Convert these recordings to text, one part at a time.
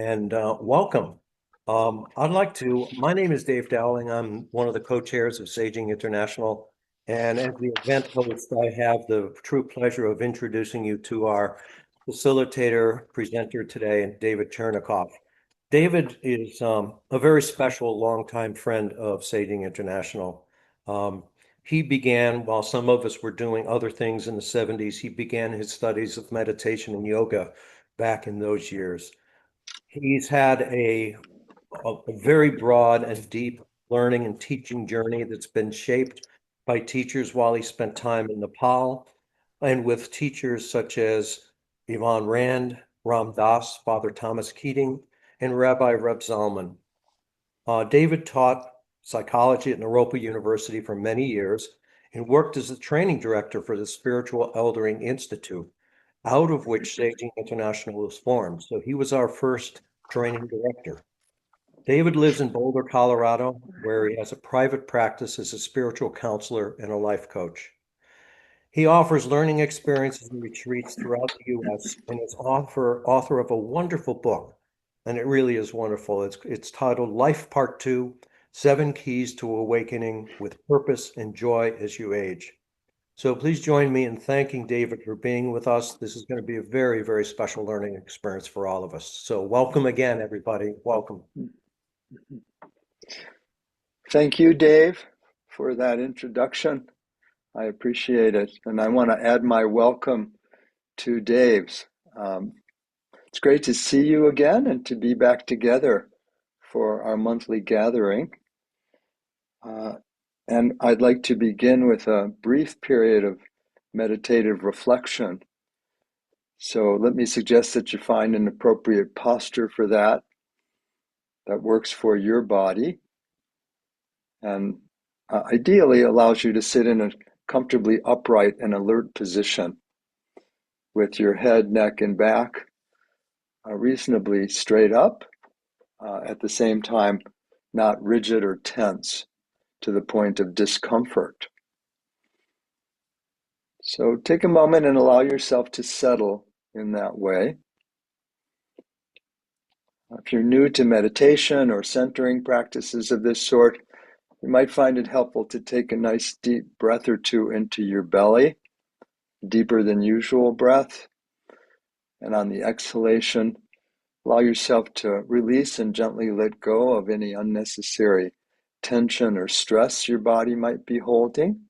and welcome. My name is Dave Dowling. I'm one of the co-chairs of Saging International. And as the event host, I have the true pleasure of introducing you to our facilitator, presenter today, David Chernikoff. David is a very special longtime friend of Saging International. Um, he began, while some of us were doing other things in the 70s, he began his studies of meditation and yoga back in those years. He's had a very broad and deep learning and teaching journey that's been shaped by teachers while he spent time in Nepal and with teachers such as Yvonne Rand, Ram Dass, Father Thomas Keating, and Rabbi Reb Zalman. David taught psychology at Naropa University for many years and worked as the training director for the Spiritual Eldering Institute, out of which Saging International was formed. So he was our first training director. David lives in Boulder, Colorado, where he has a private practice as a spiritual counselor and a life coach. He offers learning experiences and retreats throughout the U.S. and is author of a wonderful book, and it really is wonderful. It's titled Life Part 2: 7 Keys to Awakening with Purpose and Joy as You Age. So please join me in thanking David for being with us. This is going to be a very, very special learning experience for all of us. So welcome again, everybody. Welcome. Thank you, Dave, for that introduction. I appreciate it. And I want to add my welcome to Dave's. It's great to see you again and to be back together for our monthly gathering. And I'd like to begin with a brief period of meditative reflection. So let me suggest that you find an appropriate posture for that works for your body, and ideally allows you to sit in a comfortably upright and alert position with your head, neck, and back reasonably straight up, at the same time not rigid or tense to the point of discomfort. So take a moment and allow yourself to settle in that way. If you're new to meditation or centering practices of this sort, you might find it helpful to take a nice deep breath or two into your belly, deeper than usual breath. And on the exhalation, allow yourself to release and gently let go of any unnecessary tension or stress your body might be holding.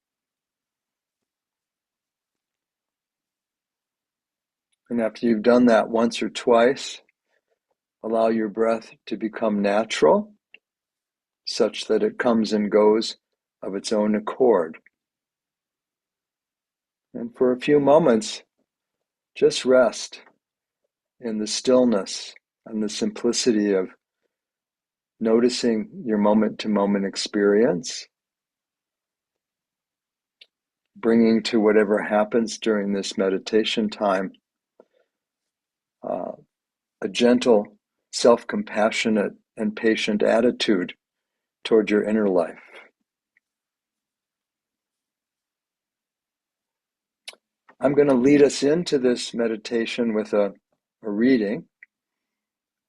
And after you've done that once or twice, allow your breath to become natural, such that it comes and goes of its own accord. And for a few moments, just rest in the stillness and the simplicity of noticing your moment-to-moment experience, bringing to whatever happens during this meditation time a gentle, self-compassionate, and patient attitude toward your inner life. I'm going to lead us into this meditation with a reading,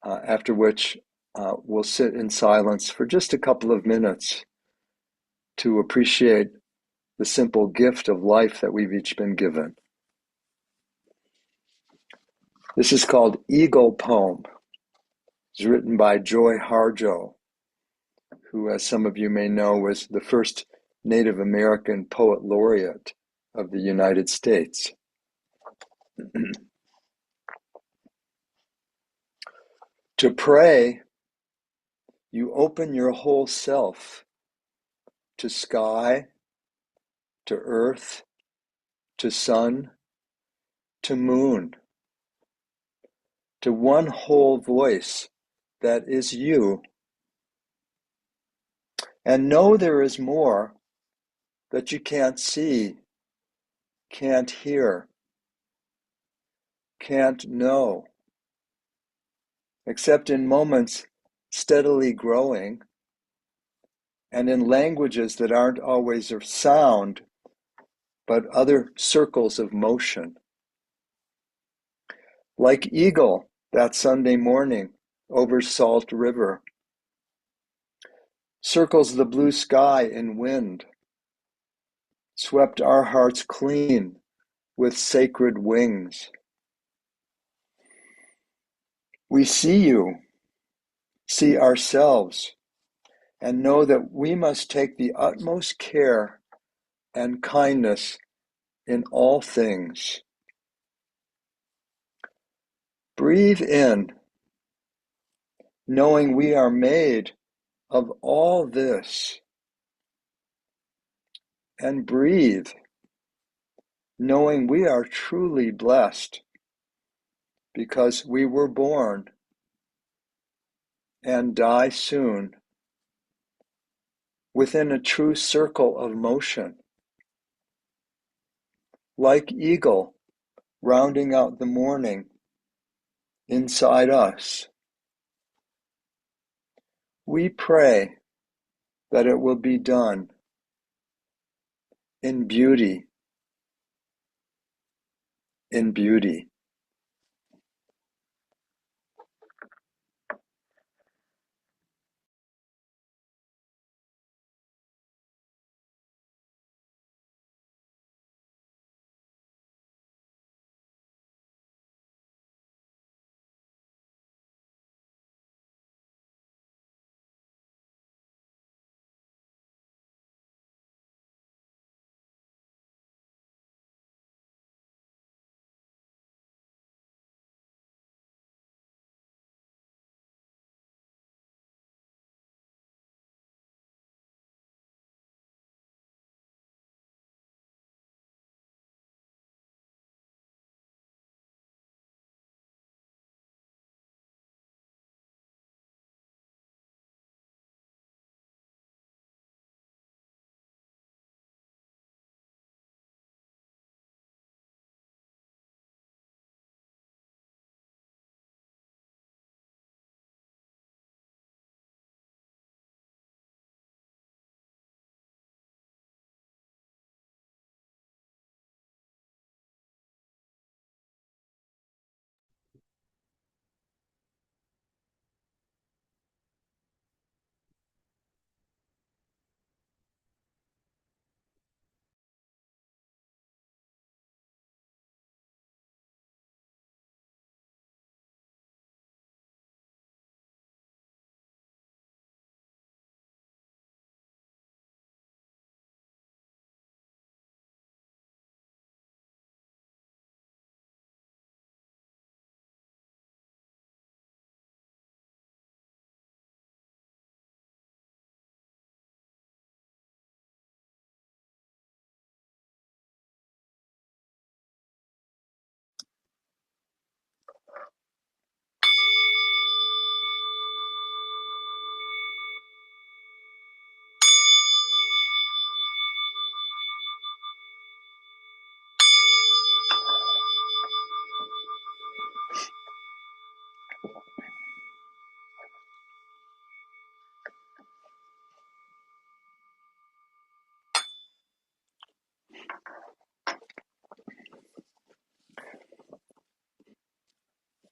after which we'll sit in silence for just a couple of minutes to appreciate the simple gift of life that we've each been given. This is called Eagle Poem. It's written by Joy Harjo, who, as some of you may know, was the first Native American poet laureate of the United States. To pray, you open your whole self to sky, to earth, to sun, to moon, to one whole voice that is you. And know there is more that you can't see, can't hear, can't know, except in moments steadily growing and in languages that aren't always of sound, but other circles of motion. Like Eagle that Sunday morning over Salt River, circles the blue sky in wind, swept our hearts clean with sacred wings. We see you, see ourselves, and know that we must take the utmost care and kindness in all things. Breathe in, knowing we are made of all this, and breathe, knowing we are truly blessed because we were born and die soon within a true circle of motion, like eagle rounding out the morning inside us. We pray that it will be done in beauty, in beauty.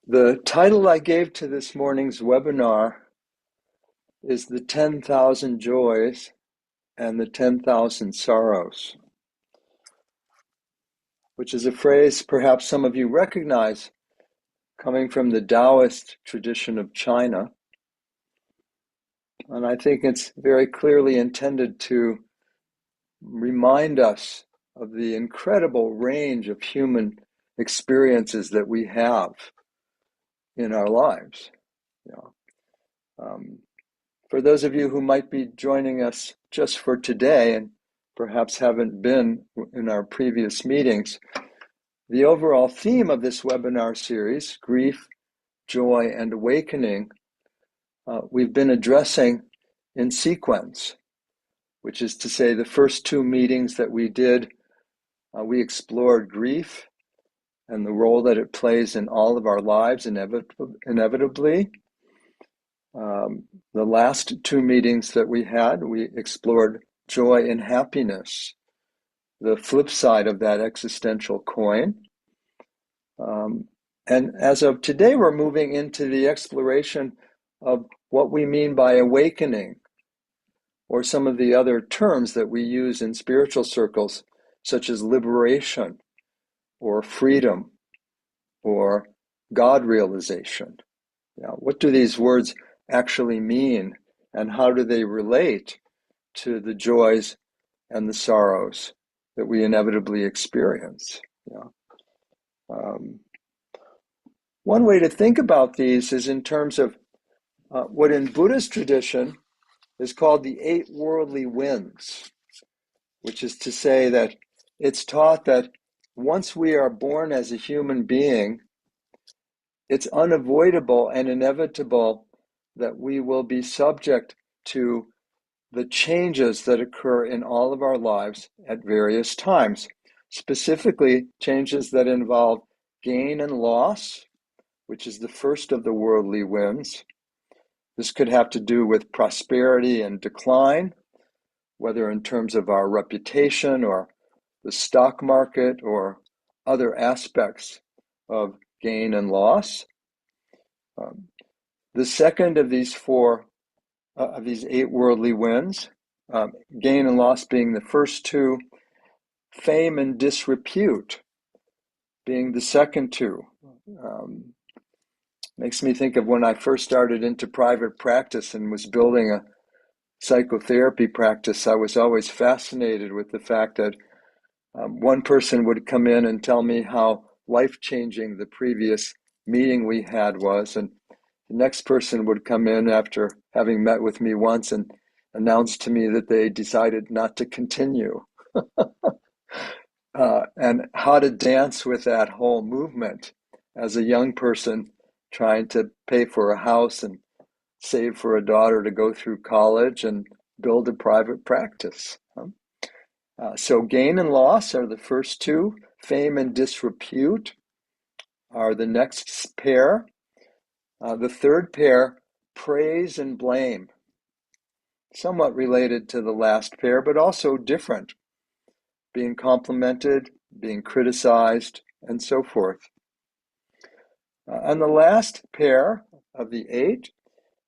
The title I gave to this morning's webinar is The 10,000 Joys and the 10,000 Sorrows, which is a phrase perhaps some of you recognize coming from the Taoist tradition of China. And I think it's very clearly intended to remind us of the incredible range of human experiences that we have in our lives. You know, for those of you who might be joining us just for today and perhaps haven't been in our previous meetings, the overall theme of this webinar series, Grief, Joy, and Awakening, we've been addressing in sequence, which is to say the first two meetings that we did, we explored grief and the role that it plays in all of our lives inevitably. The last two meetings that we had, we explored joy and happiness, the flip side of that existential coin. And as of today, we're moving into the exploration of what we mean by awakening, or some of the other terms that we use in spiritual circles, such as liberation or freedom or God realization. Now, what do these words actually mean, and how do they relate to the joys and the sorrows that we inevitably experience? Um, One way to think about these is in terms of what in Buddhist tradition is called the eight worldly winds, which is to say that it's taught that once we are born as a human being, it's unavoidable and inevitable that we will be subject to the changes that occur in all of our lives at various times, specifically changes that involve gain and loss, which is the first of the worldly winds. This could have to do with prosperity and decline, whether in terms of our reputation or the stock market or other aspects of gain and loss. The second of these of these eight worldly winds, gain and loss being the first two, fame and disrepute being the second two. Makes me think of when I first started into private practice and was building a psychotherapy practice. I was always fascinated with the fact that one person would come in and tell me how life-changing the previous meeting we had was, and the next person would come in after having met with me once and announce to me that they decided not to continue. And how to dance with that whole movement as a young person trying to pay for a house and save for a daughter to go through college and build a private practice. So gain and loss are the first two. Fame and disrepute are the next pair. The third pair, praise and blame. Somewhat related to the last pair, but also different. Being complimented, being criticized, and so forth. And the last pair of the eight,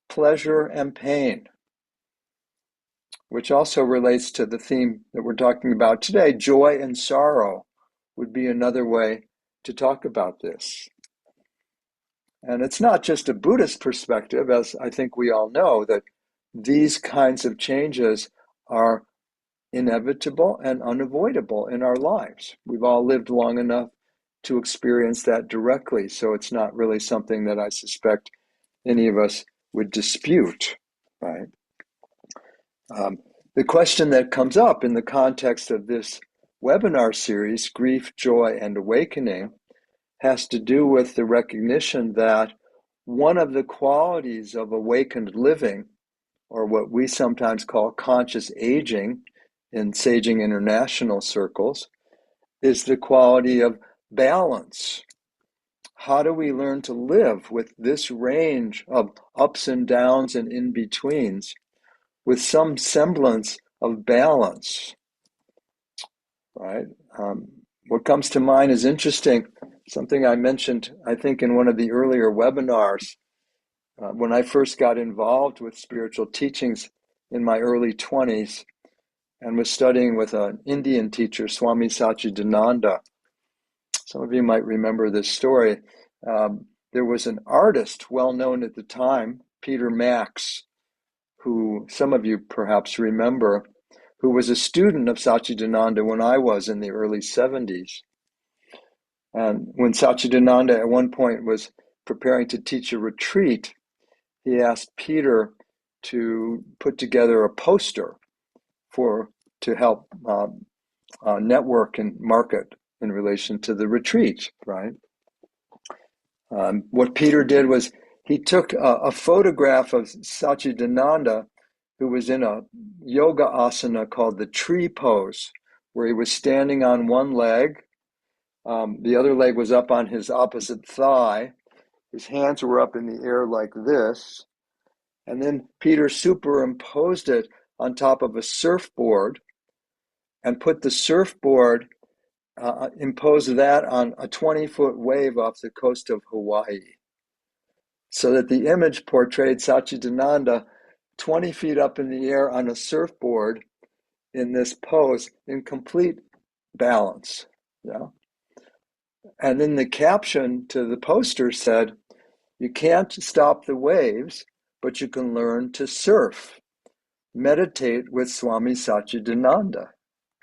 pleasure and pain, which also relates to the theme that we're talking about today. Joy and sorrow would be another way to talk about this. And it's not just a Buddhist perspective, as I think we all know, that these kinds of changes are inevitable and unavoidable in our lives. We've all lived long enough to experience that directly, so it's not really something that I suspect any of us would dispute, right? The question that comes up in the context of this webinar series, Grief, Joy, and Awakening, has to do with the recognition that one of the qualities of awakened living, or what we sometimes call conscious aging in Saging International circles, is the quality of balance. How do we learn to live with this range of ups and downs and in-betweens with some semblance of balance, right? What comes to mind is interesting, something I mentioned, I think, in one of the earlier webinars. When I first got involved with spiritual teachings in my early 20s and was studying with an Indian teacher, Swami Satchidananda. Some of you might remember this story. There was an artist well known at the time, Peter Max, who some of you perhaps remember, who was a student of Satchidananda when I was in the early 70s. And when Satchidananda at one point was preparing to teach a retreat, he asked Peter to put together a poster to help network and market in relation to the retreat, right? What Peter did was he took a photograph of Satchidananda, who was in a yoga asana called the tree pose, where he was standing on one leg, the other leg was up on his opposite thigh, his hands were up in the air like this, and then Peter superimposed it on top of a surfboard and put the surfboard, imposed that on a 20-foot wave off the coast of Hawaii. so that the image portrayed Satchidananda 20 feet up in the air on a surfboard in this pose in complete balance. Yeah. And then the caption to the poster said, "You can't stop the waves, but you can learn to surf. Meditate with Swami Satchidananda."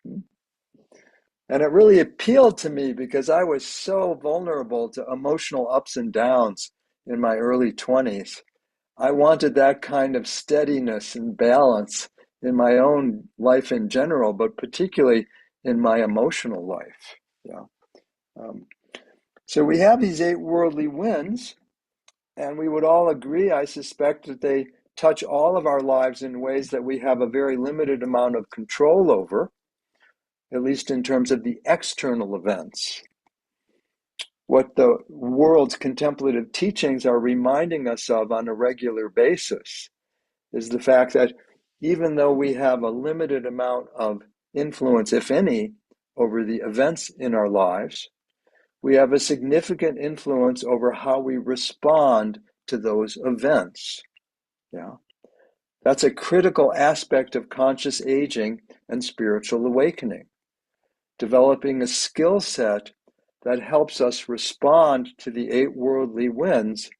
And it really appealed to me because I was so vulnerable to emotional ups and downs in my early 20s. I wanted that kind of steadiness and balance in my own life in general, but particularly in my emotional life. Yeah. Um, so we have these 8 worldly winds, and we would all agree, I suspect, that they touch all of our lives in ways that we have a very limited amount of control over, at least in terms of the external events. What the world's contemplative teachings are reminding us of on a regular basis is the fact that even though we have a limited amount of influence, if any, over the events in our lives, we have a significant influence over how we respond to those events. Yeah. That's a critical aspect of conscious aging and spiritual awakening, developing a skill set that helps us respond to the 8 worldly winds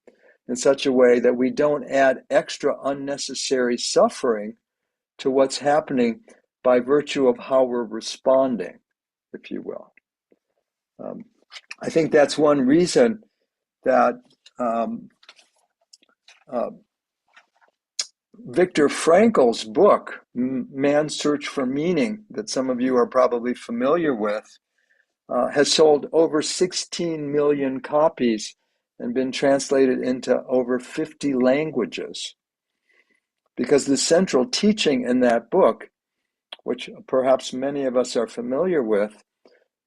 in such a way that we don't add extra unnecessary suffering to what's happening by virtue of how we're responding, if you will. I think that's one reason that uh, Viktor Frankl's book, Man's Search for Meaning, that some of you are probably familiar with, has sold over 16 million copies and been translated into over 50 languages. Because the central teaching in that book, which perhaps many of us are familiar with,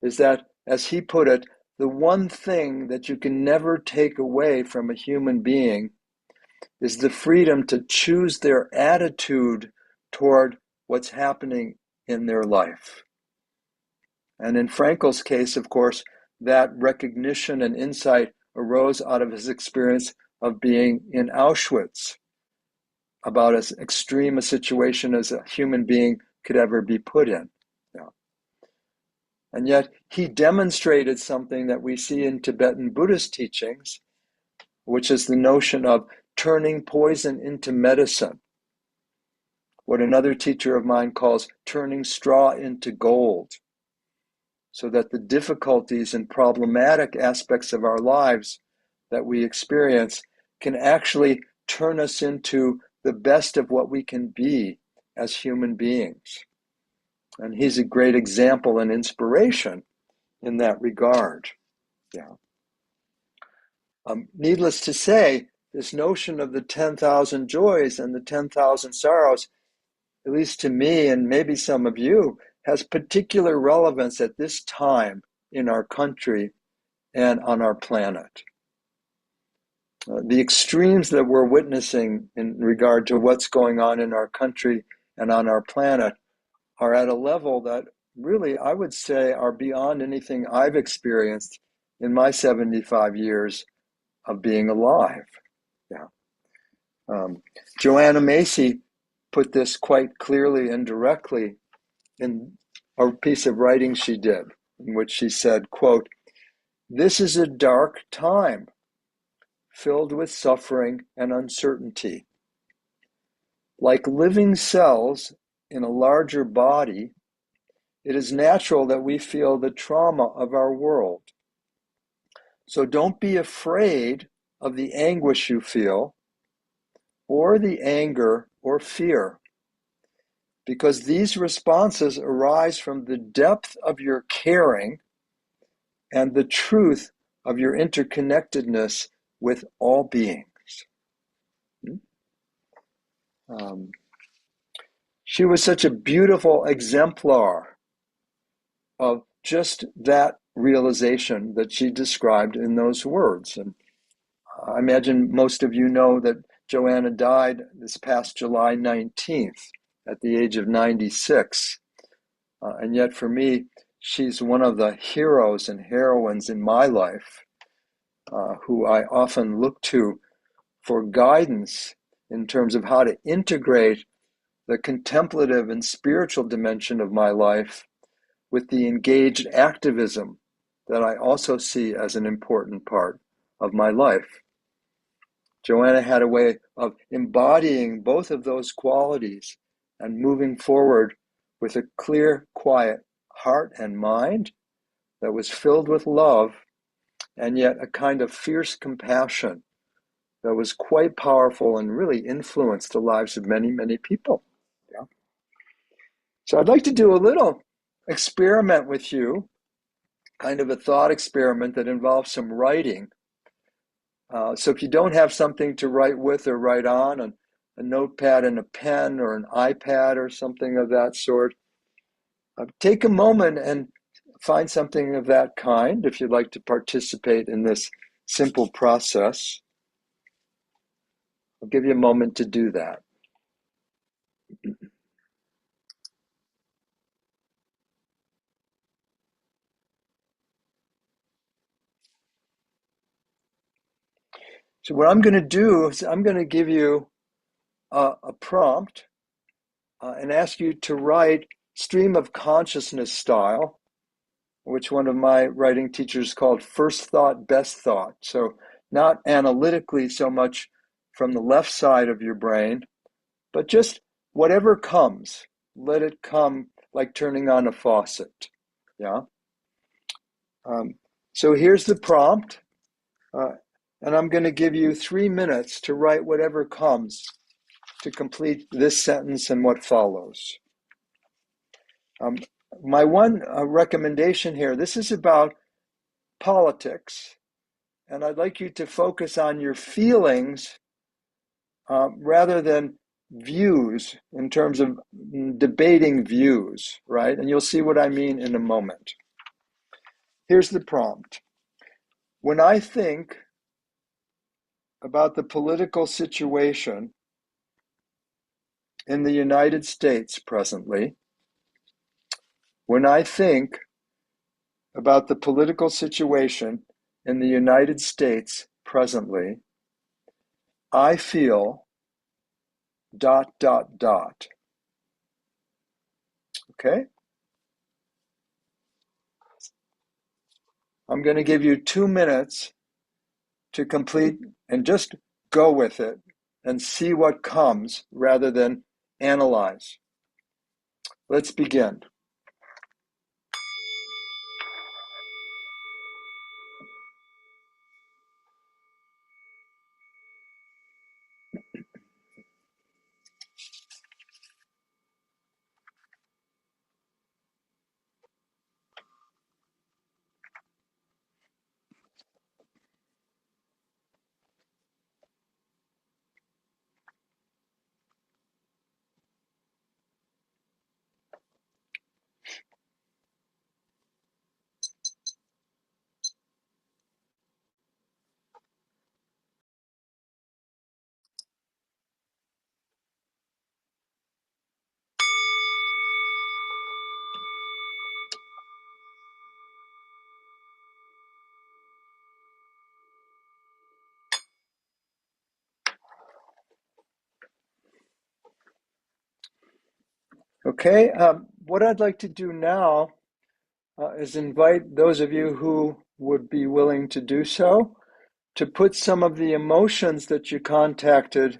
is that, as he put it, the one thing that you can never take away from a human being is the freedom to choose their attitude toward what's happening in their life. And in Frankl's case, of course, that recognition and insight arose out of his experience of being in Auschwitz, about as extreme a situation as a human being could ever be put in. Yeah. And yet he demonstrated something that we see in Tibetan Buddhist teachings, which is the notion of turning poison into medicine, what another teacher of mine calls turning straw into gold, so that the difficulties and problematic aspects of our lives that we experience can actually turn us into the best of what we can be as human beings. And he's a great example and inspiration in that regard. Yeah. Needless to say, this notion of the 10,000 joys and the 10,000 sorrows, at least to me and maybe some of you, has particular relevance at this time in our country and on our planet. The extremes that we're witnessing in regard to what's going on in our country and on our planet are at a level that really, I would say, are beyond anything I've experienced in my 75 years of being alive. Yeah. Joanna Macy put this quite clearly and directly in a piece of writing she did, in which she said, quote, "This is a dark time filled with suffering and uncertainty. Like living cells in a larger body, it is natural that we feel the trauma of our world. So don't be afraid of the anguish you feel, or the anger or fear, because these responses arise from the depth of your caring and the truth of your interconnectedness with all beings." She was such a beautiful exemplar of just that realization that she described in those words. And I imagine most of you know that Joanna died this past July 19th at the age of 96. And yet for me, she's one of the heroes and heroines in my life, who I often look to for guidance in terms of how to integrate the contemplative and spiritual dimension of my life with the engaged activism that I also see as an important part of my life. Joanna had a way of embodying both of those qualities and moving forward with a clear, quiet heart and mind that was filled with love, and yet a kind of fierce compassion that was quite powerful and really influenced the lives of many, many people. Yeah. So I'd like to do a little experiment with you, kind of a thought experiment that involves some writing. So if you don't have something to write with or write on, a notepad and a pen or an iPad or something of that sort, take a moment and find something of that kind if you'd like to participate in this simple process. I'll give you a moment to do that. So what I'm going to do is I'm going to give you a prompt and ask you to write stream of consciousness style, which one of my writing teachers called first thought, best thought. So not analytically so much from the left side of your brain, but just whatever comes, let it come like turning on a faucet. Yeah. So here's the prompt, and I'm going to give you 3 minutes to write whatever comes to complete this sentence and what follows. My one recommendation here, this is about politics, and I'd like you to focus on your feelings rather than views in terms of debating views, right? And you'll see what I mean in a moment. Here's the prompt. When I think about the political situation in the United States presently, when I think about the political situation in the United States presently, I feel ... Okay? I'm going to give you 2 minutes to complete and just go with it and see what comes rather than analyze. Let's begin. Okay, what I'd like to do now is invite those of you who would be willing to do so to put some of the emotions that you contacted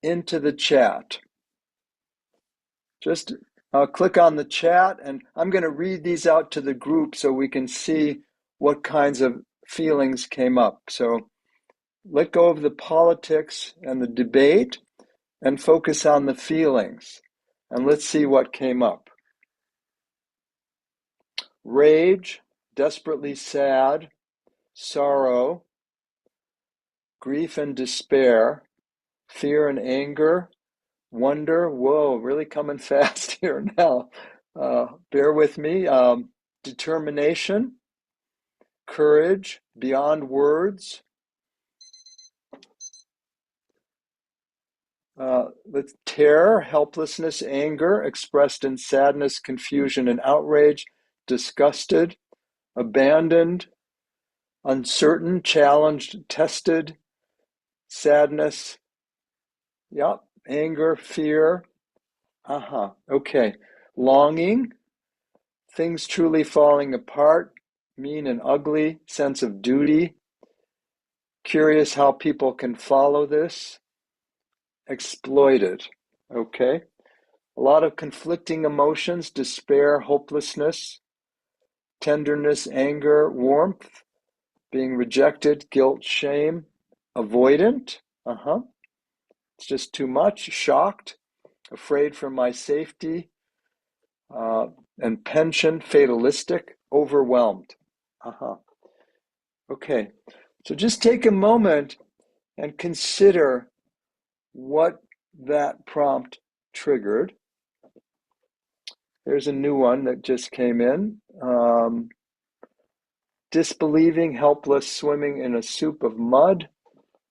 into the chat. Just click on the chat, and I'm going to read these out to the group so we can see what kinds of feelings came up. So let go of the politics and the debate and focus on the feelings. And let's see what came up. Rage, desperately sad, sorrow, grief and despair, fear and anger, wonder. Whoa, really coming fast here now. Bear with me. Determination, courage, beyond words. Terror, helplessness, anger, expressed in sadness, confusion, and outrage, disgusted, abandoned, uncertain, challenged, tested, sadness, yep, anger, fear, okay, longing, things truly falling apart, mean and ugly, sense of duty, curious how people can follow this, exploited, okay, a lot of conflicting emotions, despair, hopelessness, tenderness, anger, warmth, being rejected, guilt, shame, avoidant, it's just too much, shocked, afraid for my safety, uh, and pension, fatalistic, overwhelmed. Okay, so just take a moment and consider what that prompt triggered. There's a new one that just came in. Disbelieving, helpless, swimming in a soup of mud,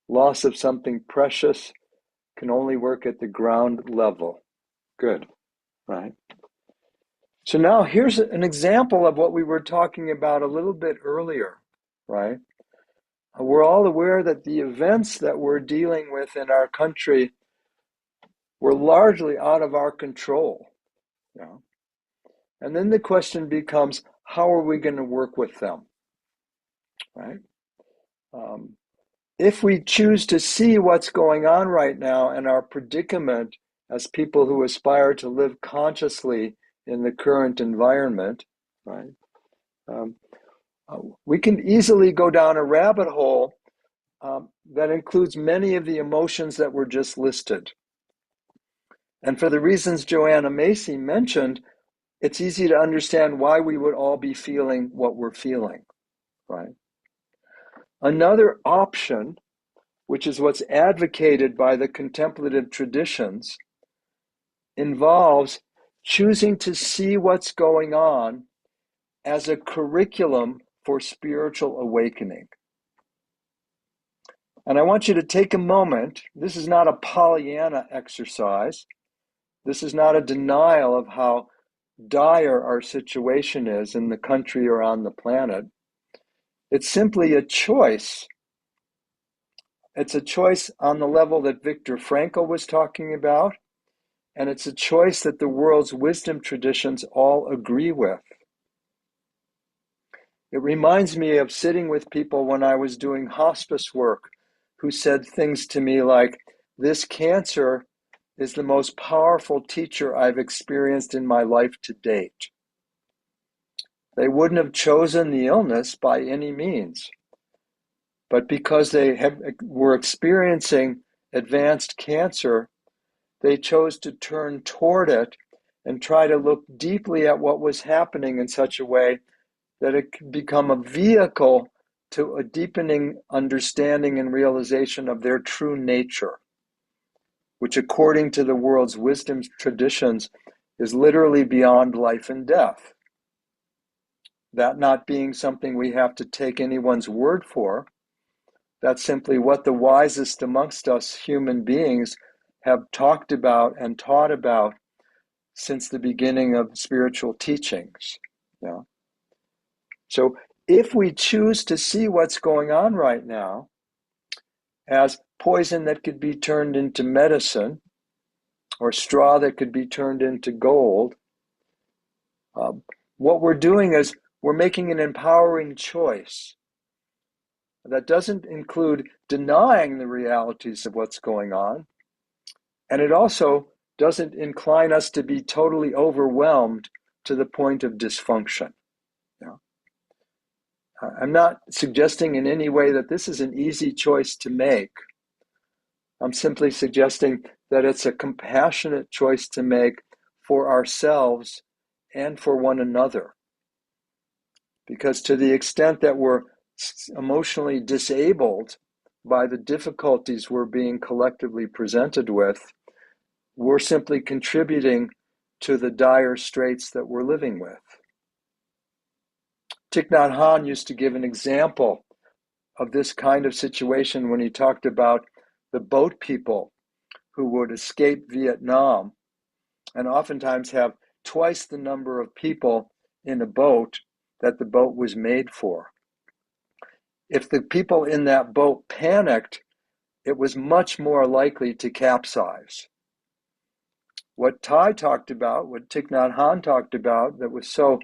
loss of something precious, can only work at the ground level. Good, right? So now here's an example of what we were talking about a little bit earlier, right? We're all aware that the events that we're dealing with in our country were largely out of our control. You know? And then the question becomes, how are we going to work with them, right? If we choose to see what's going on right now and our predicament as people who aspire to live consciously in the current environment, right? Um, we can easily go down a rabbit hole that includes many of the emotions that were just listed. And for the reasons Joanna Macy mentioned, it's easy to understand why we would all be feeling what we're feeling, right? Another option, which is what's advocated by the contemplative traditions, involves choosing to see what's going on as a curriculum for spiritual awakening. And I want you to take a moment. This is not a Pollyanna exercise. This is not a denial of how dire our situation is in the country or on the planet. It's simply a choice. It's a choice on the level that Viktor Frankl was talking about, and it's a choice that the world's wisdom traditions all agree with. It reminds me of sitting with people when I was doing hospice work who said things to me like, "This cancer is the most powerful teacher I've experienced in my life to date." They wouldn't have chosen the illness by any means, but because were experiencing advanced cancer, they chose to turn toward it and try to look deeply at what was happening in such a way that it could become a vehicle to a deepening understanding and realization of their true nature, which according to the world's wisdom traditions is literally beyond life and death. That not being something we have to take anyone's word for, that's simply what the wisest amongst us human beings have talked about and taught about since the beginning of spiritual teachings. Yeah. So if we choose to see what's going on right now as poison that could be turned into medicine, or straw that could be turned into gold, what we're doing is we're making an empowering choice that doesn't include denying the realities of what's going on, and it also doesn't incline us to be totally overwhelmed to the point of dysfunction. Yeah. I'm not suggesting in any way that this is an easy choice to make. I'm simply suggesting that it's a compassionate choice to make for ourselves and for one another. Because to the extent that we're emotionally disabled by the difficulties we're being collectively presented with, we're simply contributing to the dire straits that we're living with. Thich Nhat Hanh used to give an example of this kind of situation when he talked about the boat people who would escape Vietnam and oftentimes have twice the number of people in a boat that the boat was made for. If the people in that boat panicked, it was much more likely to capsize. What Tai talked about, what Thich Nhat Hanh talked about, that was so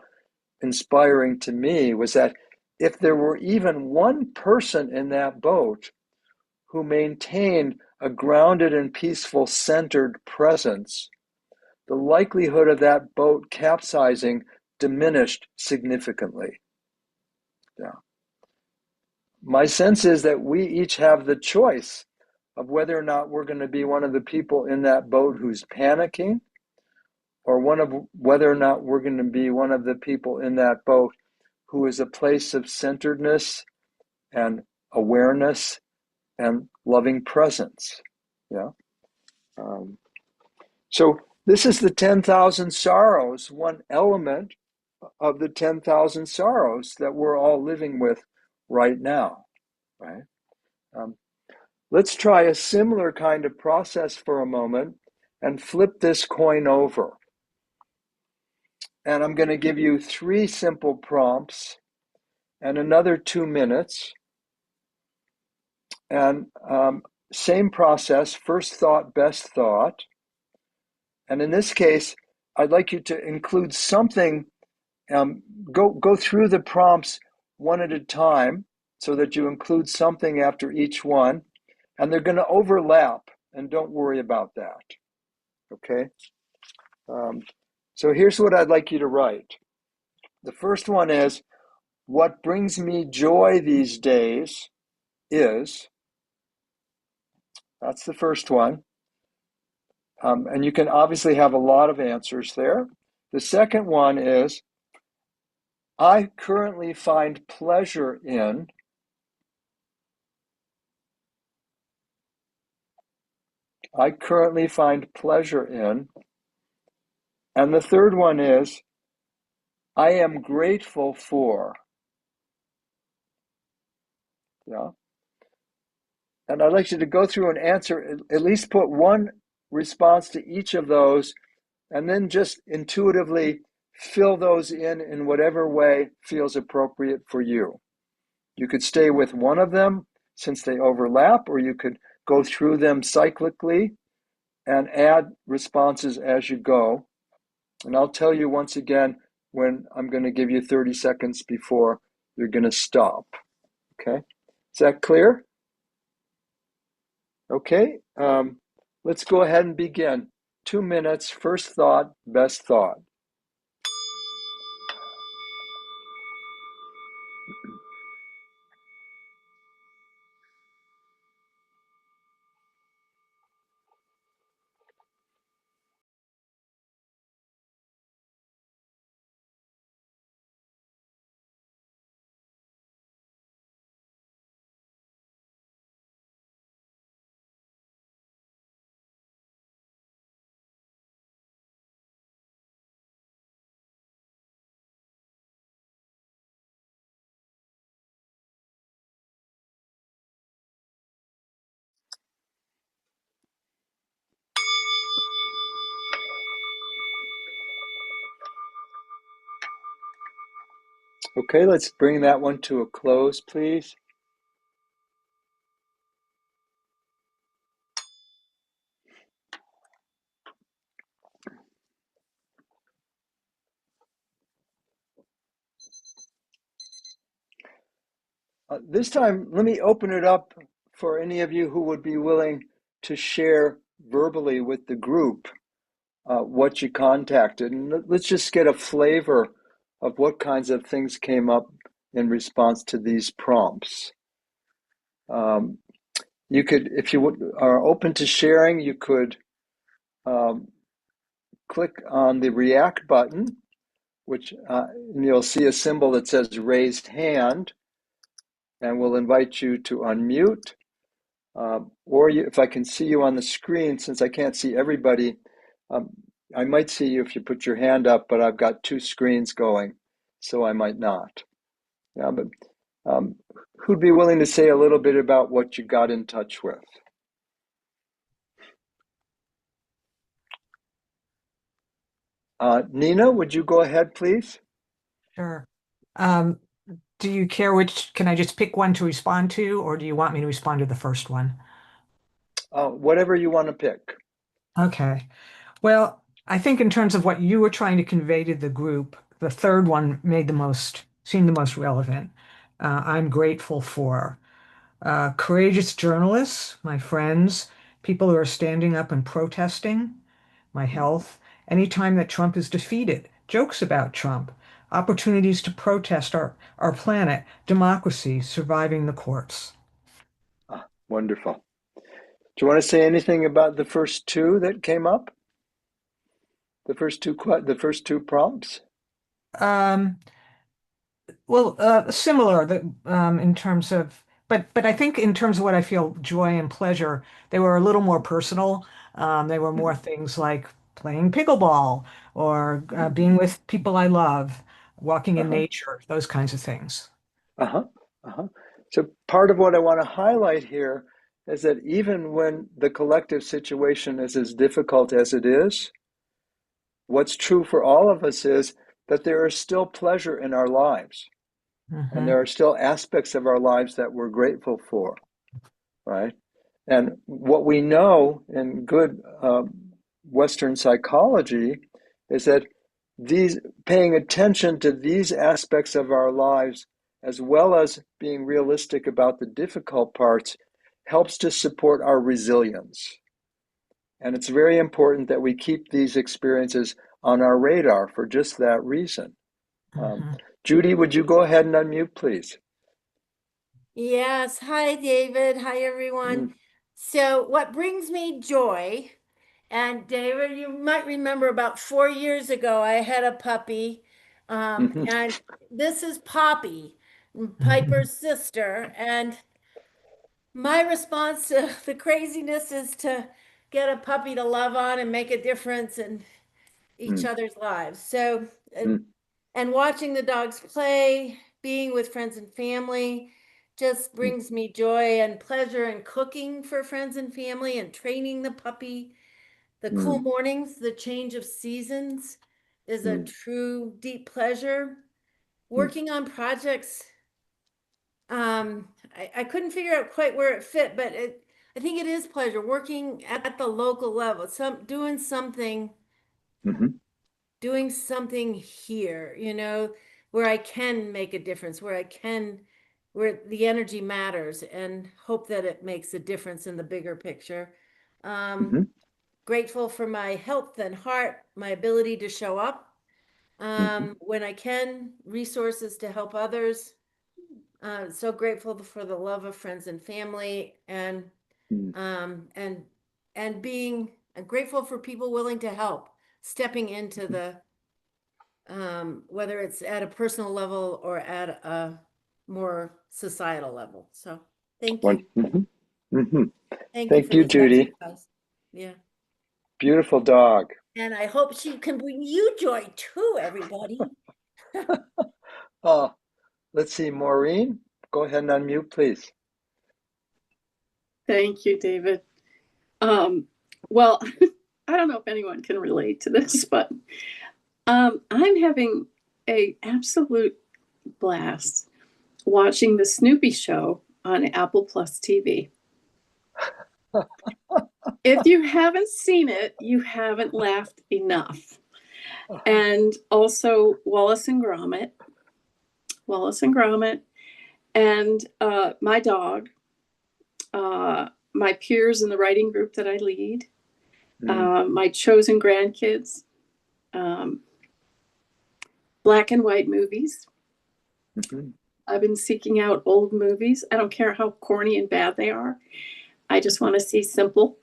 inspiring to me was that if there were even one person in that boat who maintained a grounded and peaceful, centered presence, the likelihood of that boat capsizing diminished significantly. Yeah. My sense is that we each have the choice of whether or not we're going to be one of the people in that boat who's panicking, or whether or not we're going to be one of the people in that boat who is a place of centeredness and awareness and loving presence. Yeah. Um, so this is the 10,000 sorrows, one element of the 10,000 sorrows that we're all living with right now, right? Um, let's try a similar kind of process for a moment and flip this coin over. And I'm going to give you 3 simple prompts and another 2 minutes. And same process, first thought, best thought. And in this case, I'd like you to include something. Go through the prompts one at a time so that you include something after each one. And they're going to overlap, and don't worry about that. Okay? Um, so here's what I'd like you to write. The first one is, what brings me joy these days is, that's the first one. And you can obviously have a lot of answers there. The second one is, I currently find pleasure in, I currently find pleasure in. And the third one is, I am grateful for. Yeah. And I'd like you to go through and answer, at least put one response to each of those, and then just intuitively fill those in whatever way feels appropriate for you. You could stay with one of them since they overlap, or you could go through them cyclically and add responses as you go. And I'll tell you once again when I'm going to give you 30 seconds before you're going to stop. Okay? Is that clear? Okay. Let's go ahead and begin. 2 minutes, first thought, best thought. Okay, let's bring that one to a close, please. This time, let me open it up for any of you who would be willing to share verbally with the group what you contacted. And let's just get a flavor of what kinds of things came up in response to these prompts. Um, you could, if you are open to sharing, you could um, click on the react button, which and you'll see a symbol that says raised hand, and we'll invite you to unmute. Or if I can see you on the screen, since I can't see everybody, um, I might see you if you put your hand up, but I've got 2 screens going, so I might not. Yeah, but who'd be willing to say a little bit about what you got in touch with? Nina, would you go ahead, please? Sure. Um, do you care which, can I just pick one to respond to, or do you want me to respond to the first one? Whatever you want to pick. Okay. Well, I think in terms of what you were trying to convey to the group, the third one seemed the most relevant. I'm grateful for courageous journalists, my friends, people who are standing up and protesting, my health, anytime that Trump is defeated, jokes about Trump, opportunities to protest our planet, democracy, surviving the courts. Wonderful. Do you want to say anything about the first two that came up? The first two prompts? Um, well, similar in terms of, but I think in terms of what I feel joy and pleasure, they were a little more personal. They were more Mhm, things like playing pickleball or mhm. being with people I love, walking in Uh-huh, nature, those kinds of things. uh-huh, uh-huh. So part of what I want to highlight here is that even when the collective situation is as difficult as it is, what's true for all of us is that there is still pleasure in our lives, and Hmm. there are still aspects of our lives that we're grateful for, right? And what we know in good Western psychology is that these paying attention to these aspects of our lives, as well as being realistic about the difficult parts, helps to support our resilience. And it's very important that we keep these experiences on our radar for just that reason. Um, Hmm. Judy, would you go ahead and unmute, please? Yes. Hi, David. Hi, everyone. Mm, So, what brings me joy, and David, you might remember about 4 years ago, I had a puppy, mhm, and this is Poppy, Piper's sister. And my response to the craziness is to get a puppy to love on and make a difference in each mm, other's lives. So, mm, and watching the dogs play, being with friends and family just mm, brings me joy and pleasure, and cooking for friends and family and training the puppy. The cool mm, mornings, the change of seasons is a mm, true deep pleasure. mm, Working on projects, I couldn't figure out quite where it fit, but I think it is pleasure working at the local level, mhm, doing something here, where I can make a difference, where the energy matters, and hope that it makes a difference in the bigger picture. Um, mhm, Grateful for my health and heart, my ability to show up mhm, when I can, resources to help others. So grateful for the love of friends and family, mm. um, and and being grateful for people willing to help, stepping into the whether it's at a personal level or at a more societal level. So thank One. you. Mhm, mhm. Thank you Thank for you, this Judy. exercise. Yeah. Beautiful dog. And I hope she can bring you joy too, everybody. Oh, let's see, Maureen, go ahead and unmute, please. Thank you, David. Um, well, I don't know if anyone can relate to this, but I'm having a absolute blast watching the Snoopy show on Apple Plus TV. If you haven't seen it, you haven't laughed enough. And also Wallace and Gromit, and my dog, my peers in the writing group that I lead, Mm, my chosen grandkids, um, black and white movies. mhm, I've been seeking out old movies. I don't care how corny and bad they are. I just want to see simple,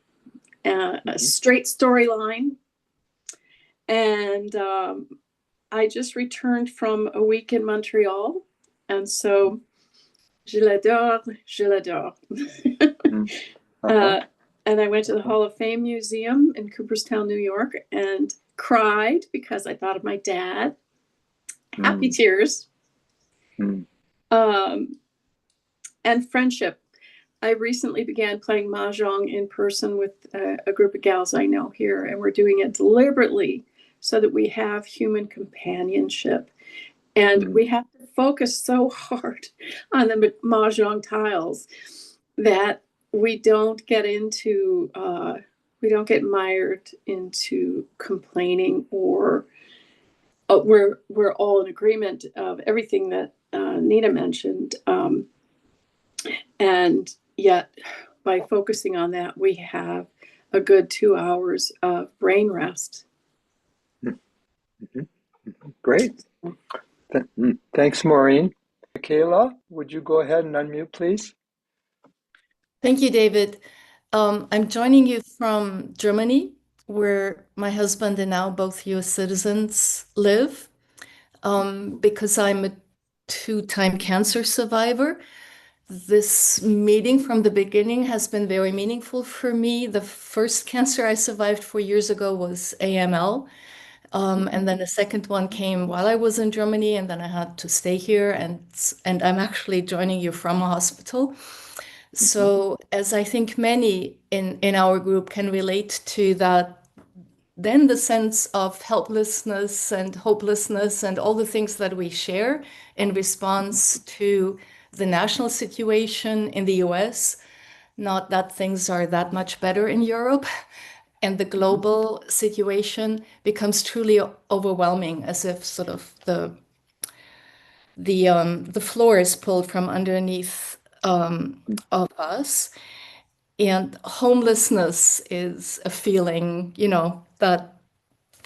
a mhm, straight storyline. And I just returned from a week in Montreal. And so, je l'adore, je l'adore. mm. Uh-huh, uh, and I went to the uh-huh. Hall of Fame Museum in Cooperstown, New York, and cried because I thought of my dad. Happy Mm, tears. mm, Um, and friendship. I recently began playing mahjong in person with a group of gals I know here, and we're doing it deliberately so that we have human companionship. And mm, we have to focus so hard on the mahjong tiles that we don't get into we don't get mired into complaining, or we're all in agreement of everything that Nina mentioned, and yet by focusing on that, we have a good 2 hours of brain rest. Mhm. Great. Thanks, Maureen. Michaela, would you go ahead and unmute, please? Thank you, David. I'm joining you from Germany, where my husband and now both US citizens live, because I'm a two-time cancer survivor. This meeting from the beginning has been very meaningful for me. The first cancer I survived 4 years ago was AML. And then the second one came while I was in Germany, and then I had to stay here, and I'm actually joining you from a hospital. So, as I think many in our group can relate to that, then the sense of helplessness and hopelessness and all the things that we share in response to the national situation in the US, not that things are that much better in Europe, and the global situation becomes truly overwhelming, as if sort of the floor is pulled from underneath of us. And homelessness is a feeling, that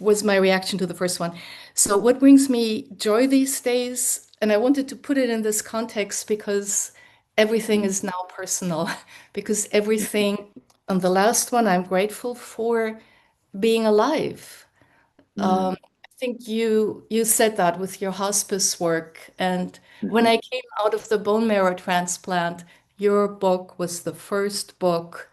was my reaction to the first one. So, what brings me joy these days, and I wanted to put it in this context because everything is now personal, because everything on the last one, I'm grateful for being alive. I think you said that with your hospice work. And when I came out of the bone marrow transplant, your book was the first book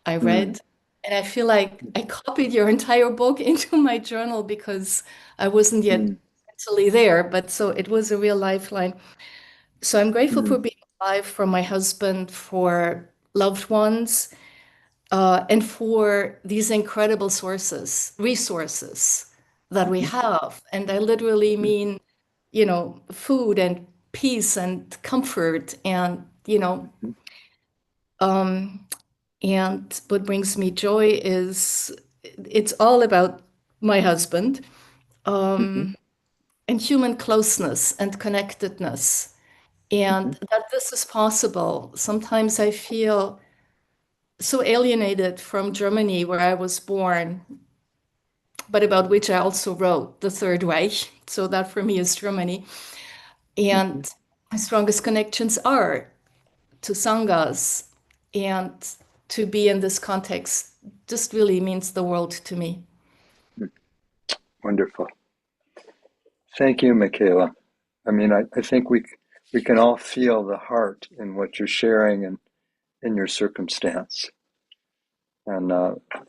I read. And I feel like I copied your entire book into my journal because I wasn't yet mentally there. But so it was a real lifeline. So I'm grateful for being alive, for my husband, for loved ones, and for these incredible resources that we have. And I literally mean, food and peace and comfort um, and what brings me joy is it's all about my husband, and human closeness and connectedness, and that this is possible. Sometimes I feel so alienated from Germany, where I was born, but about which I also wrote, the Third Reich. So that for me is Germany. And my strongest connections are to sanghas, and to be in this context just really means the world to me. Wonderful. Thank you, Michaela. I mean, I think we can all feel the heart in what you're sharing and in your circumstance. And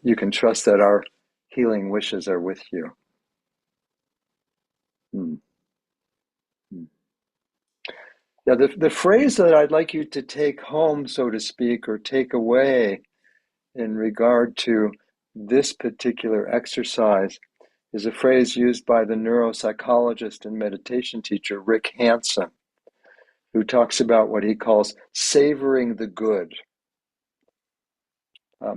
you can trust that our healing wishes are with you. Yeah, the phrase that I'd like you to take home, so to speak, or take away in regard to this particular exercise is a phrase used by the neuropsychologist and meditation teacher Rick Hanson, who talks about what he calls savoring the good.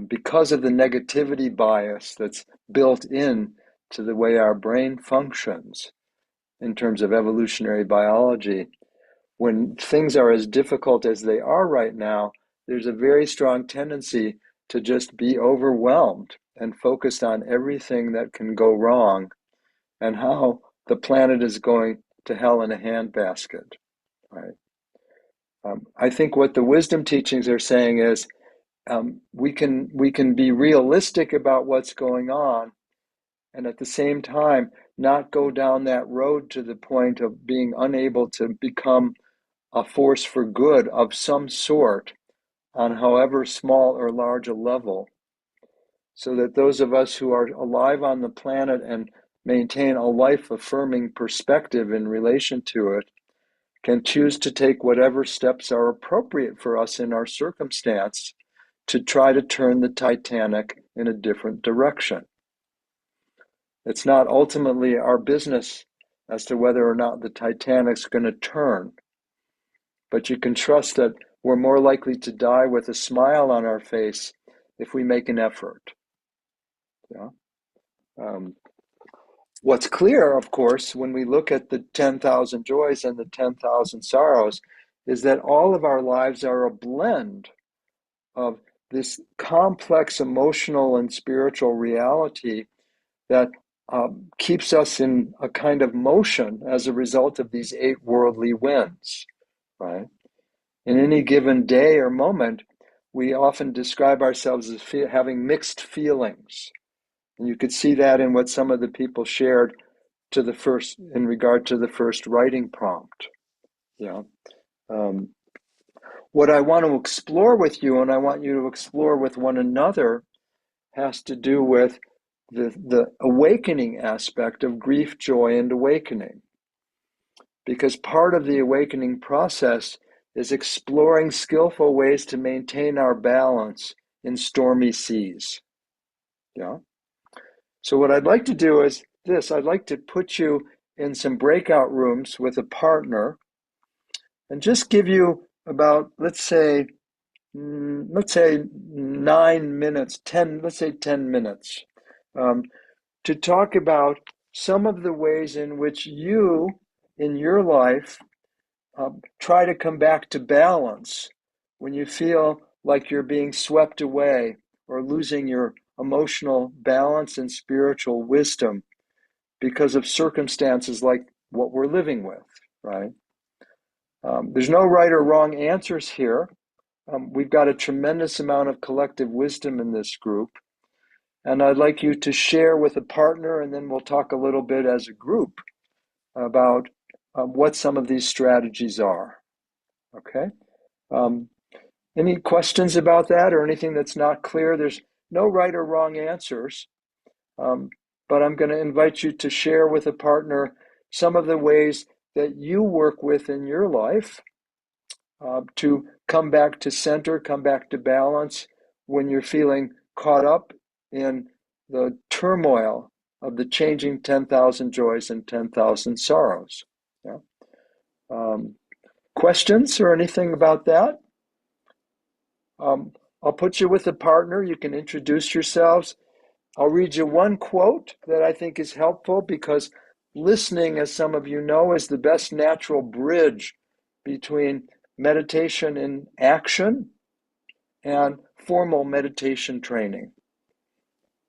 Because of the negativity bias that's built in to the way our brain functions in terms of evolutionary biology, when things are as difficult as they are right now, there's a very strong tendency to just be overwhelmed and focused on everything that can go wrong and how the planet is going to hell in a handbasket, right? I think what the wisdom teachings are saying is we can be realistic about what's going on, and at the same time not go down that road to the point of being unable to become a force for good of some sort on however small or large a level, so that those of us who are alive on the planet and maintain a life-affirming perspective in relation to it can choose to take whatever steps are appropriate for us in our circumstance to try to turn the Titanic in a different direction. It's not ultimately our business as to whether or not the Titanic's going to turn, but you can trust that we're more likely to die with a smile on our face if we make an effort. Yeah. What's clear, of course, when we look at the 10,000 joys and the 10,000 sorrows, is that all of our lives are a blend of this complex emotional and spiritual reality that keeps us in a kind of motion as a result of these 8 worldly winds, right? In any given day or moment, we often describe ourselves as having mixed feelings. And you could see that in what some of the people shared in regard to the first writing prompt. Yeah. What I want to explore with you, and I want you to explore with one another, has to do with the awakening aspect of grief, joy, and awakening. Because part of the awakening process is exploring skillful ways to maintain our balance in stormy seas. Yeah. So what I'd like to do is this. I'd like to put you in some breakout rooms with a partner and just give you about, let's say 9 minutes, 10, let's say 10 minutes, to talk about some of the ways in which you, in your life, try to come back to balance when you feel like you're being swept away or losing your emotional balance and spiritual wisdom because of circumstances like what we're living with, right? There's no right or wrong answers here. We've got a tremendous amount of collective wisdom in this group. And I'd like you to share with a partner, and then we'll talk a little bit as a group about what some of these strategies are. Okay? Any questions about that or anything that's not clear? There's no right or wrong answers, but I'm going to invite you to share with a partner some of the ways that you work with in your life to come back to center, come back to balance when you're feeling caught up in the turmoil of the changing 10,000 joys and 10,000 sorrows. Yeah. Questions or anything about that? I'll put you with a partner. You can introduce yourselves. I'll read you one quote that I think is helpful because listening, as some of you know, is the best natural bridge between meditation in action and formal meditation training.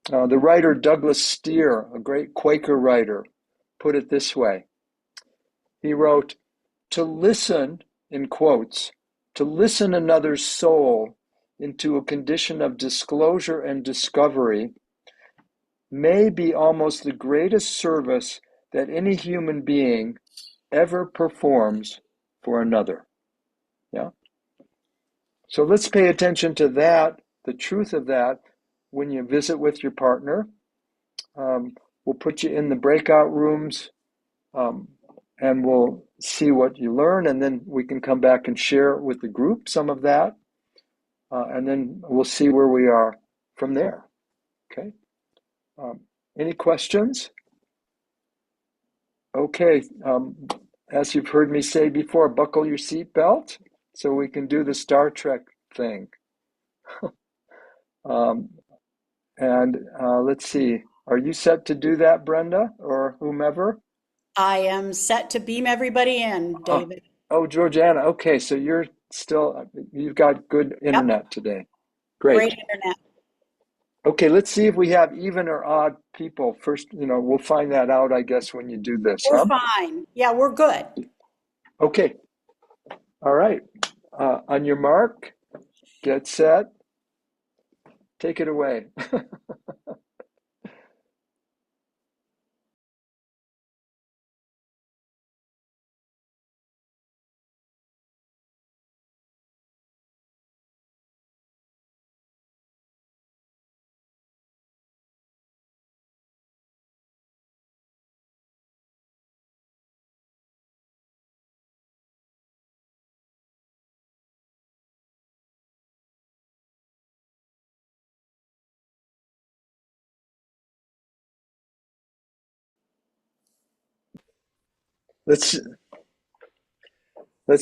The writer Douglas Steere, a great Quaker writer, put it this way. He wrote, "To listen," in quotes, "to listen another's soul into a condition of disclosure and discovery may be almost the greatest service that any human being ever performs for another." Yeah. So let's pay attention to that, the truth of that, when you visit with your partner. We'll put you in the breakout rooms and we'll see what you learn, and then we can come back and share with the group some of that, and then we'll see where we are from there. Okay. Any questions? Okay. As you've heard me say before, buckle your seatbelt so we can do the Star Trek thing. And let's see. Are you set to do that, Brenda, or whomever? I am set to beam everybody in, David. Oh, Georgiana. Okay, so you've got good internet today. Great. Great internet. Okay, let's see if we have even or odd people. First, we'll find that out, I guess, when you do this. We're fine. Yeah, we're good. Okay. All right. On your mark, get set. Take it away. Let's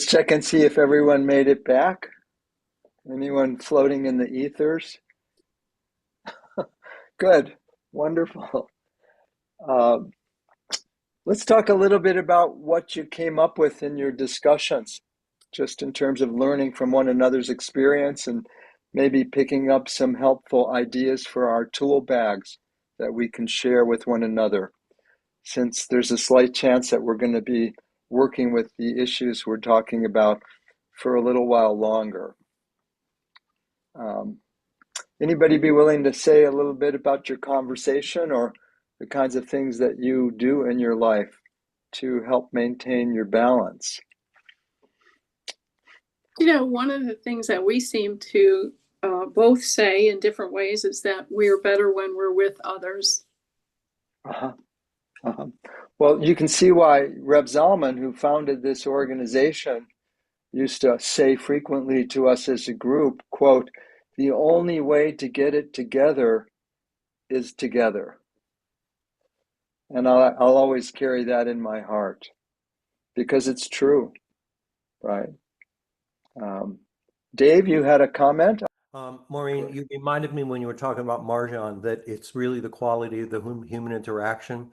check and see if everyone made it back. Anyone floating in the ethers? Good, wonderful. Let's talk a little bit about what you came up with in your discussions, just in terms of learning from one another's experience and maybe picking up some helpful ideas for our tool bags that we can share with one another, since there's a slight chance that we're going to be working with the issues we're talking about for a little while longer. Anybody be willing to say a little bit about your conversation or the kinds of things that you do in your life to help maintain your balance? One of the things that we seem to both say in different ways is that we're better when we're with others. Uh-huh. Uh-huh. Well, you can see why Reb Zalman, who founded this organization, used to say frequently to us as a group, quote, "The only way to get it together is together." And I'll always carry that in my heart because it's true, right? Dave, you had a comment? Maureen, you reminded me when you were talking about Marjan that it's really the quality of the human interaction.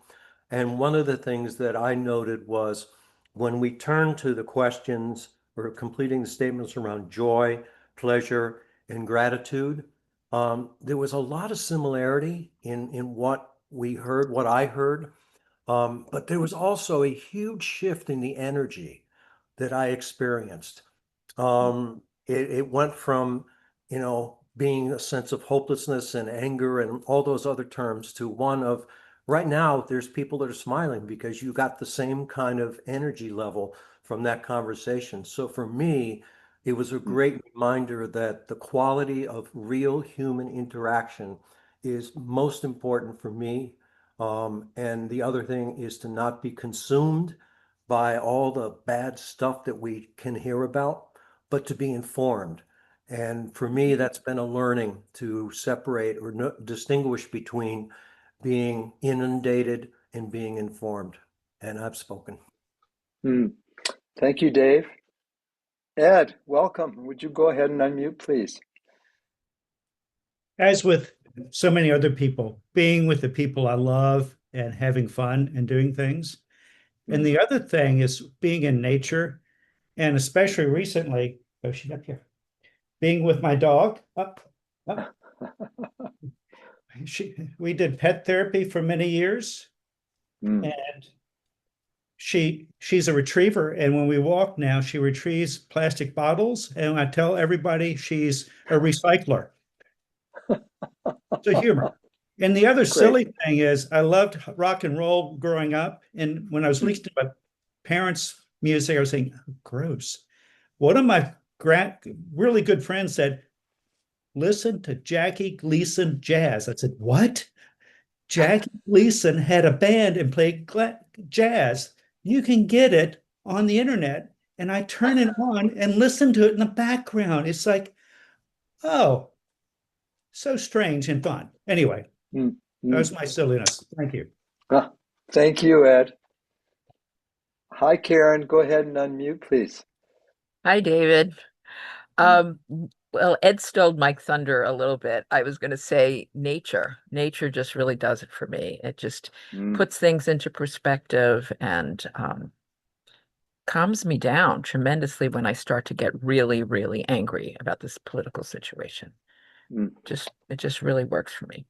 And one of the things that I noted was when we turn to the questions or completing the statements around joy, pleasure, and gratitude, there was a lot of similarity in what we heard, what I heard. But there was also a huge shift in the energy that I experienced. It went from, being a sense of hopelessness and anger and all those other terms to one of right now, there's people that are smiling because you got the same kind of energy level from that conversation. So for me, it was a great reminder that the quality of real human interaction is most important for me. And the other thing is to not be consumed by all the bad stuff that we can hear about, but to be informed. And for me, that's been a learning to separate or distinguish between being inundated and being informed. And I've spoken. Thank you, Dave. Ed, welcome. Would you go ahead and unmute, please? As with so many other people, being with the people I love and having fun and doing things. And the other thing is being in nature, and especially recently, oh, she's up here, being with my dog. Up. We did pet therapy for many years, and she's a retriever. And when we walk now, she retrieves plastic bottles, and I tell everybody she's a recycler. It's a humor. And the other silly thing is, I loved rock and roll growing up. And when I was listening to my parents' music, I was saying, oh, gross. One of my really good friends said, listen to Jackie Gleason jazz. I said, what? Jackie Gleason had a band and played jazz. You can get it on the internet. And I turn it on and listen to it in the background. It's like, oh, so strange and fun. Anyway, that was my silliness. Thank you. Thank you, Ed. Hi, Karen. Go ahead and unmute, please. Hi, David. Well, Ed stole my thunder a little bit. I was going to say nature. Nature just really does it for me. It just puts things into perspective and calms me down tremendously when I start to get really, really angry about this political situation. It just really works for me.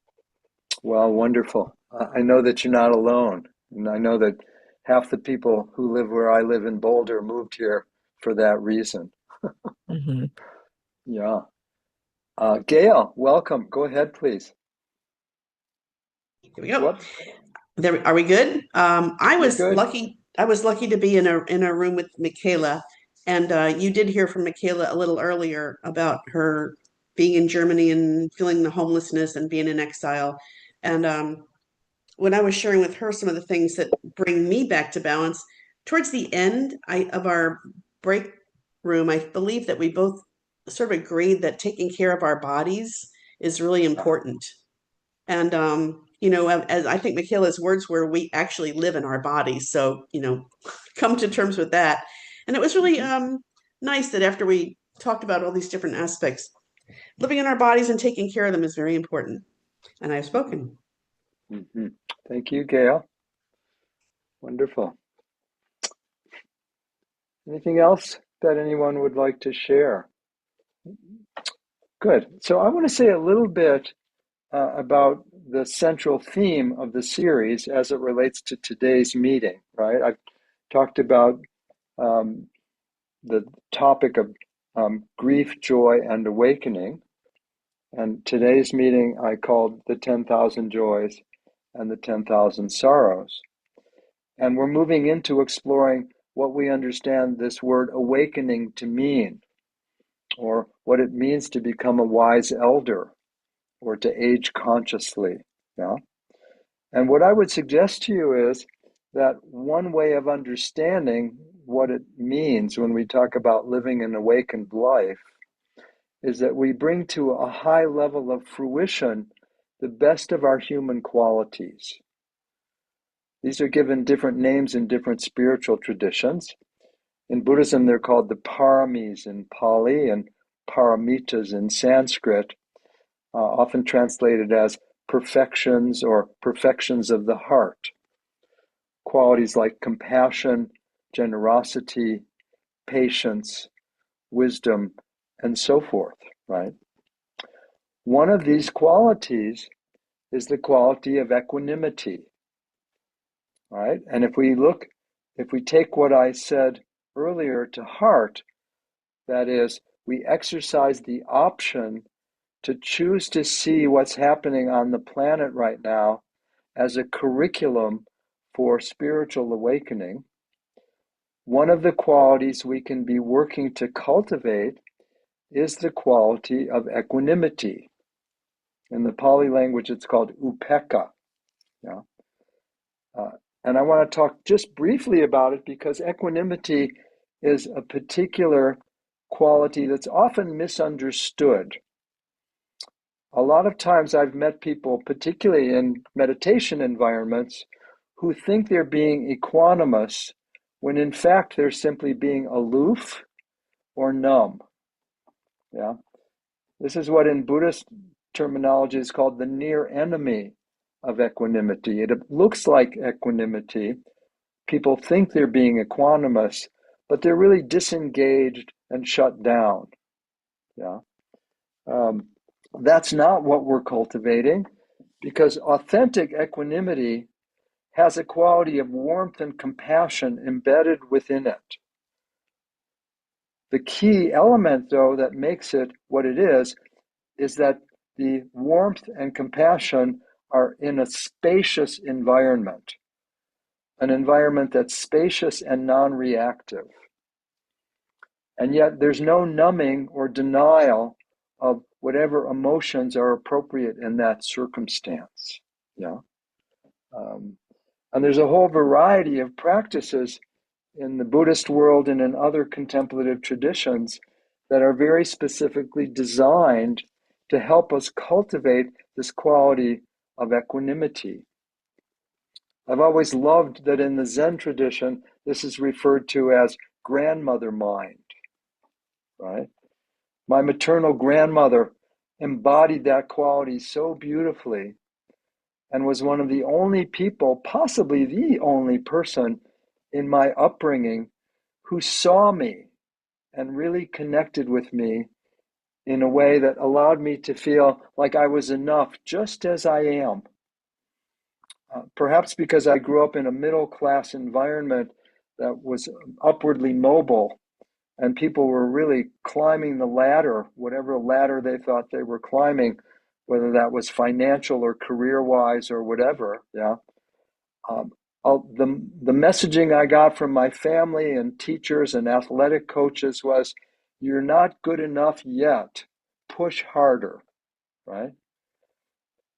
Well, wonderful. I know that you're not alone. And I know that half the people who live where I live in Boulder moved here for that reason. Yeah. Gail, welcome. Go ahead, please. Here we go. There, are we good? I was lucky. I was lucky to be in a room with Michaela, and you did hear from Michaela a little earlier about her being in Germany and feeling the homelessness and being in exile. And when I was sharing with her some of the things that bring me back to balance, towards the end of our break room, I believe that we both sort of agreed that taking care of our bodies is really important. And as I think Michaela's words were, we actually live in our bodies. So, come to terms with that. And it was really nice that after we talked about all these different aspects. Living in our bodies and taking care of them is very important. And I've spoken. Mm-hmm. Thank you, Gail. Wonderful. Anything else that anyone would like to share? Good. So I want to say a little bit about the central theme of the series as it relates to today's meeting, right? I've talked about the topic of grief, joy, and awakening. And today's meeting I called the 10,000 Joys and the 10,000 Sorrows. And we're moving into exploring what we understand this word awakening to mean, or what it means to become a wise elder, or to age consciously. Yeah? And what I would suggest to you is that one way of understanding what it means when we talk about living an awakened life is that we bring to a high level of fruition the best of our human qualities. These are given different names in different spiritual traditions. In Buddhism, they're called the paramis in Pali and paramitas in Sanskrit, often translated as perfections or perfections of the heart. Qualities like compassion, generosity, patience, wisdom, and so forth, right? One of these qualities is the quality of equanimity, right? And if we take what I said earlier to heart, that is, we exercise the option to choose to see what's happening on the planet right now as a curriculum for spiritual awakening, one of the qualities we can be working to cultivate is the quality of equanimity. In the Pali language, it's called upekkha. Yeah? And I want to talk just briefly about it because equanimity is a particular quality that's often misunderstood. A lot of times I've met people, particularly in meditation environments, who think they're being equanimous when in fact they're simply being aloof or numb. Yeah. This is what in Buddhist terminology is called the near enemy of equanimity. It looks like equanimity. People think they're being equanimous, but they're really disengaged and shut down. Yeah. That's not what we're cultivating, because authentic equanimity has a quality of warmth and compassion embedded within it. The key element, though, that makes it what it is that the warmth and compassion are in a spacious environment, an environment that's spacious and non-reactive. And yet there's no numbing or denial of whatever emotions are appropriate in that circumstance. Yeah. And there's a whole variety of practices in the Buddhist world and in other contemplative traditions that are very specifically designed to help us cultivate this quality of equanimity. I've always loved that in the Zen tradition, this is referred to as grandmother mind, right? My maternal grandmother embodied that quality so beautifully and was one of the only people, possibly the only person in my upbringing who saw me and really connected with me in a way that allowed me to feel like I was enough just as I am. Perhaps because I grew up in a middle-class environment that was upwardly mobile and people were really climbing the ladder, whatever ladder they thought they were climbing, whether that was financial or career-wise or whatever. Yeah. The messaging I got from my family and teachers and athletic coaches was, you're not good enough yet. Push harder, right?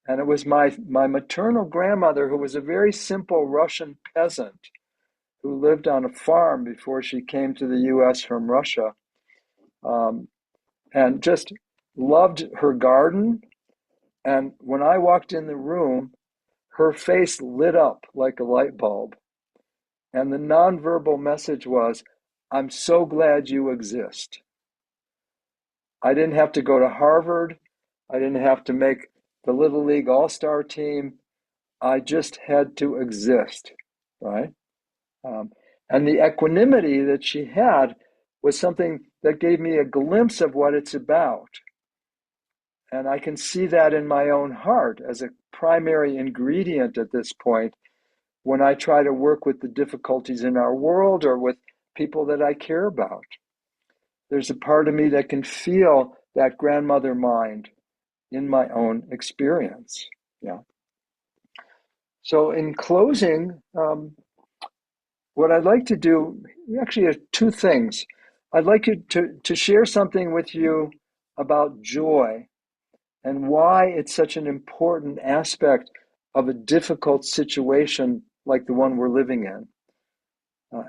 And it was my maternal grandmother, who was a very simple Russian peasant who lived on a farm before she came to the US from Russia, and just loved her garden. And when I walked in the room, her face lit up like a light bulb. And the nonverbal message was, I'm so glad you exist. I didn't have to go to Harvard. I didn't have to make the Little League All-Star team. I just had to exist, right? And the equanimity that she had was something that gave me a glimpse of what it's about. And I can see that in my own heart as a primary ingredient at this point when I try to work with the difficulties in our world or with people that I care about. There's a part of me that can feel that grandmother mind in my own experience. Yeah. So in closing, what I'd like to do actually are two things. I'd like you to share something with you about joy and why it's such an important aspect of a difficult situation like the one we're living in,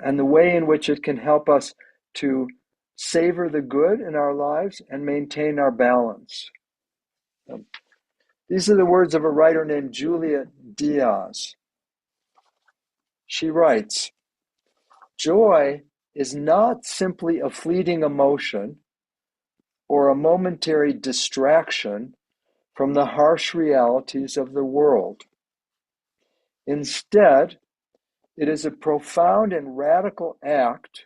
and the way in which it can help us to savor the good in our lives and maintain our balance. These are the words of a writer named Juliet Diaz. She writes, "Joy is not simply a fleeting emotion or a momentary distraction from the harsh realities of the world. Instead, it is a profound and radical act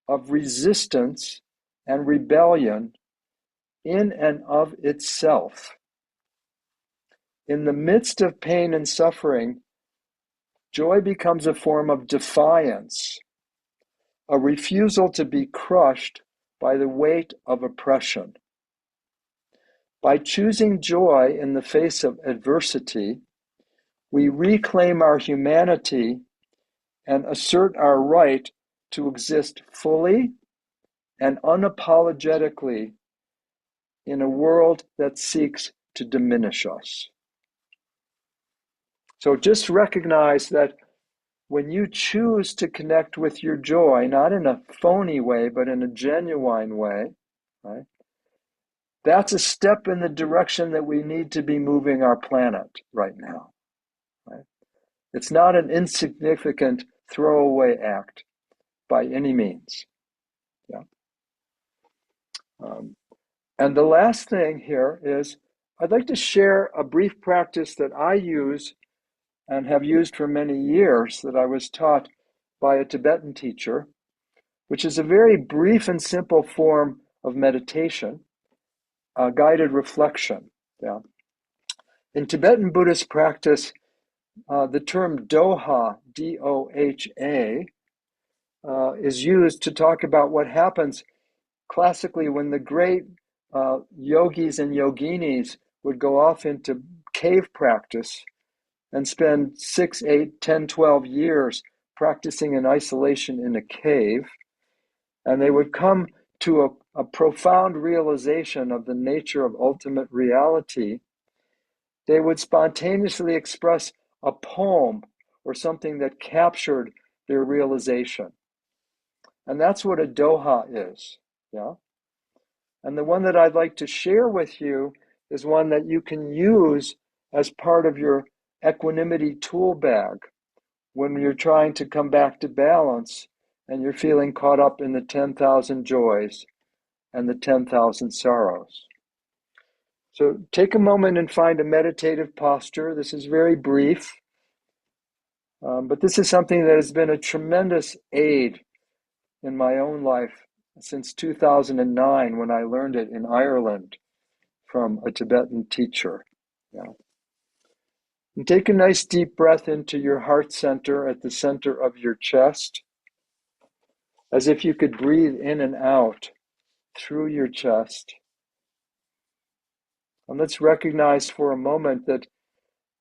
of resistance and rebellion in and of itself. In the midst of pain and suffering, joy becomes a form of defiance, a refusal to be crushed by the weight of oppression. By choosing joy in the face of adversity, we reclaim our humanity and assert our right to exist fully and unapologetically in a world that seeks to diminish us." So just recognize that when you choose to connect with your joy, not in a phony way, but in a genuine way, right? That's a step in the direction that we need to be moving our planet right now, right? It's not an insignificant throwaway act by any means. Yeah. And the last thing here is I'd like to share a brief practice that I use and have used for many years that I was taught by a Tibetan teacher, which is a very brief and simple form of meditation, guided reflection. Yeah. In Tibetan Buddhist practice, the term doha, D-O-H-A, is used to talk about what happens classically when the great yogis and yoginis would go off into cave practice and spend 6, 8, 10, 12 years practicing in isolation in a cave. And they would come to a profound realization of the nature of ultimate reality. They would spontaneously express a poem or something that captured their realization. And that's what a doha is. Yeah. And the one that I'd like to share with you is one that you can use as part of your equanimity tool bag when you're trying to come back to balance and you're feeling caught up in the 10,000 joys and the 10,000 sorrows. So take a moment and find a meditative posture. This is very brief, but this is something that has been a tremendous aid in my own life since 2009 when I learned it in Ireland from a Tibetan teacher. Yeah. And take a nice deep breath into your heart center at the center of your chest, as if you could breathe in and out through your chest. And let's recognize for a moment that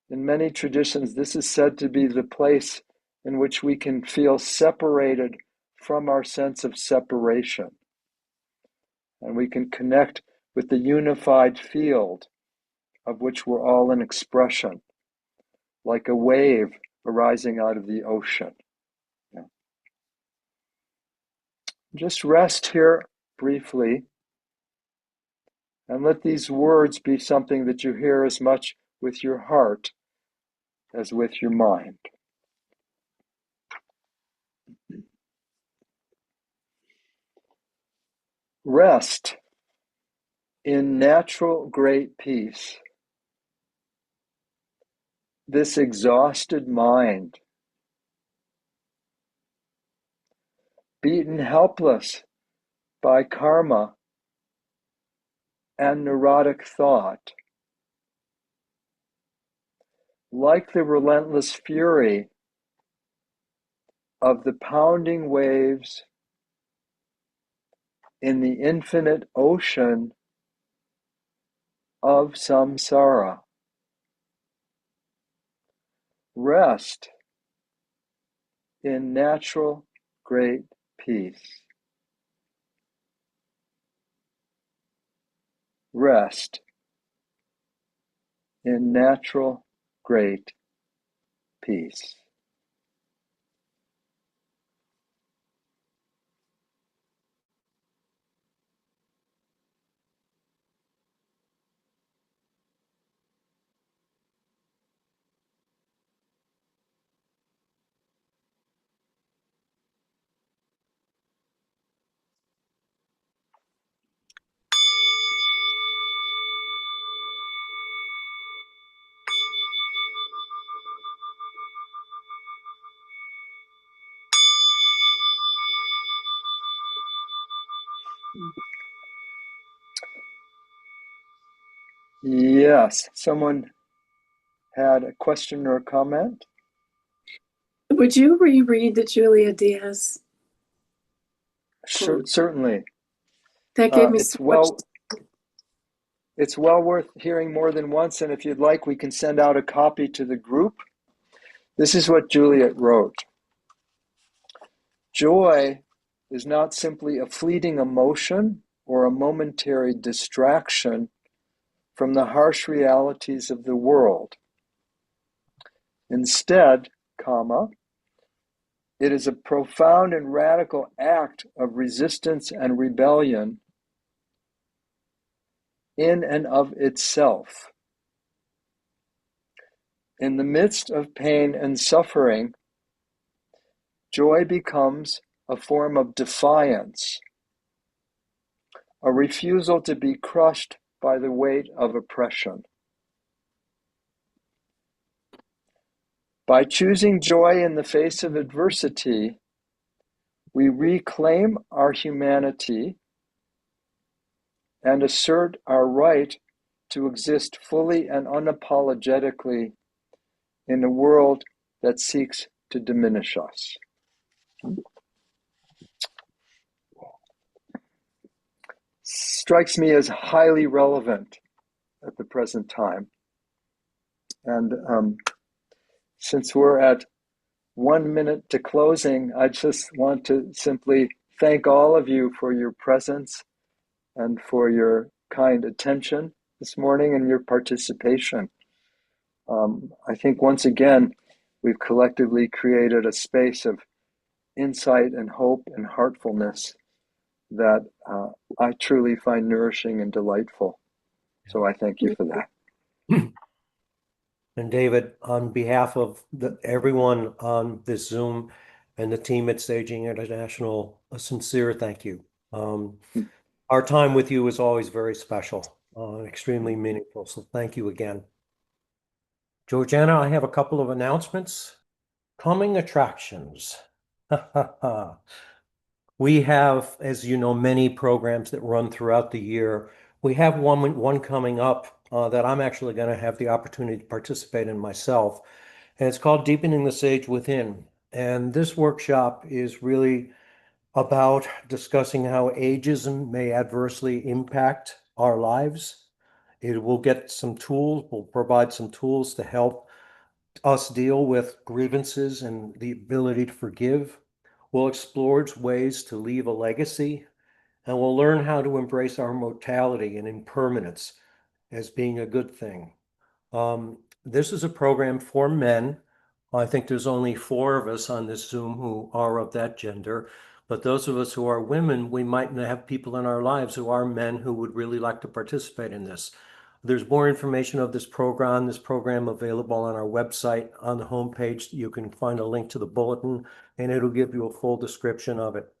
in many traditions, this is said to be the place in which we can feel separated from our sense of separation. And we can connect with the unified field of which we're all an expression, like a wave arising out of the ocean. Yeah. Just rest here briefly and let these words be something that you hear as much with your heart as with your mind. Rest In natural great peace, this exhausted mind, beaten helpless by karma and neurotic thought, like the relentless fury of the pounding waves in the infinite ocean of samsara. Rest in natural great peace. Rest in natural great peace. Yes, someone had a question or a comment? Would you reread the Julia Diaz? Certainly. That gave me so much. It's well worth hearing more than once, and if you'd like, we can send out a copy to the group. This is what Juliet wrote. Joy is not simply a fleeting emotion or a momentary distraction from the harsh realities of the world. Instead, it is a profound and radical act of resistance and rebellion in and of itself. In the midst of pain and suffering, joy becomes a form of defiance, a refusal to be crushed by the weight of oppression. By choosing joy in the face of adversity, we reclaim our humanity and assert our right to exist fully and unapologetically in a world that seeks to diminish us. Strikes me as highly relevant at the present time. And since we're at 1 minute to closing, I just want to simply thank all of you for your presence and for your kind attention this morning and your participation. I think once again, we've collectively created a space of insight and hope and heartfulness that I truly find nourishing and delightful. So I thank you for that. And David, on behalf of everyone on this Zoom and the team at Staging International, a sincere thank you. Our time with you is always very special, extremely meaningful. So thank you again. Georgiana, I have a couple of announcements. Coming attractions. We have, as you know, many programs that run throughout the year. We have one coming up that I'm actually going to have the opportunity to participate in myself. And it's called Deepening the Sage Within. And this workshop is really about discussing how ageism may adversely impact our lives. It will get some tools, will provide some tools to help us deal with grievances and the ability to forgive. We'll explore ways to leave a legacy, and we'll learn how to embrace our mortality and impermanence as being a good thing. This is a program for men. I think there's only 4 of us on this Zoom who are of that gender, but those of us who are women, we might have people in our lives who are men who would really like to participate in this. There's more information of this program available on our website. On the homepage, you can find a link to the bulletin, and it'll give you a full description of it.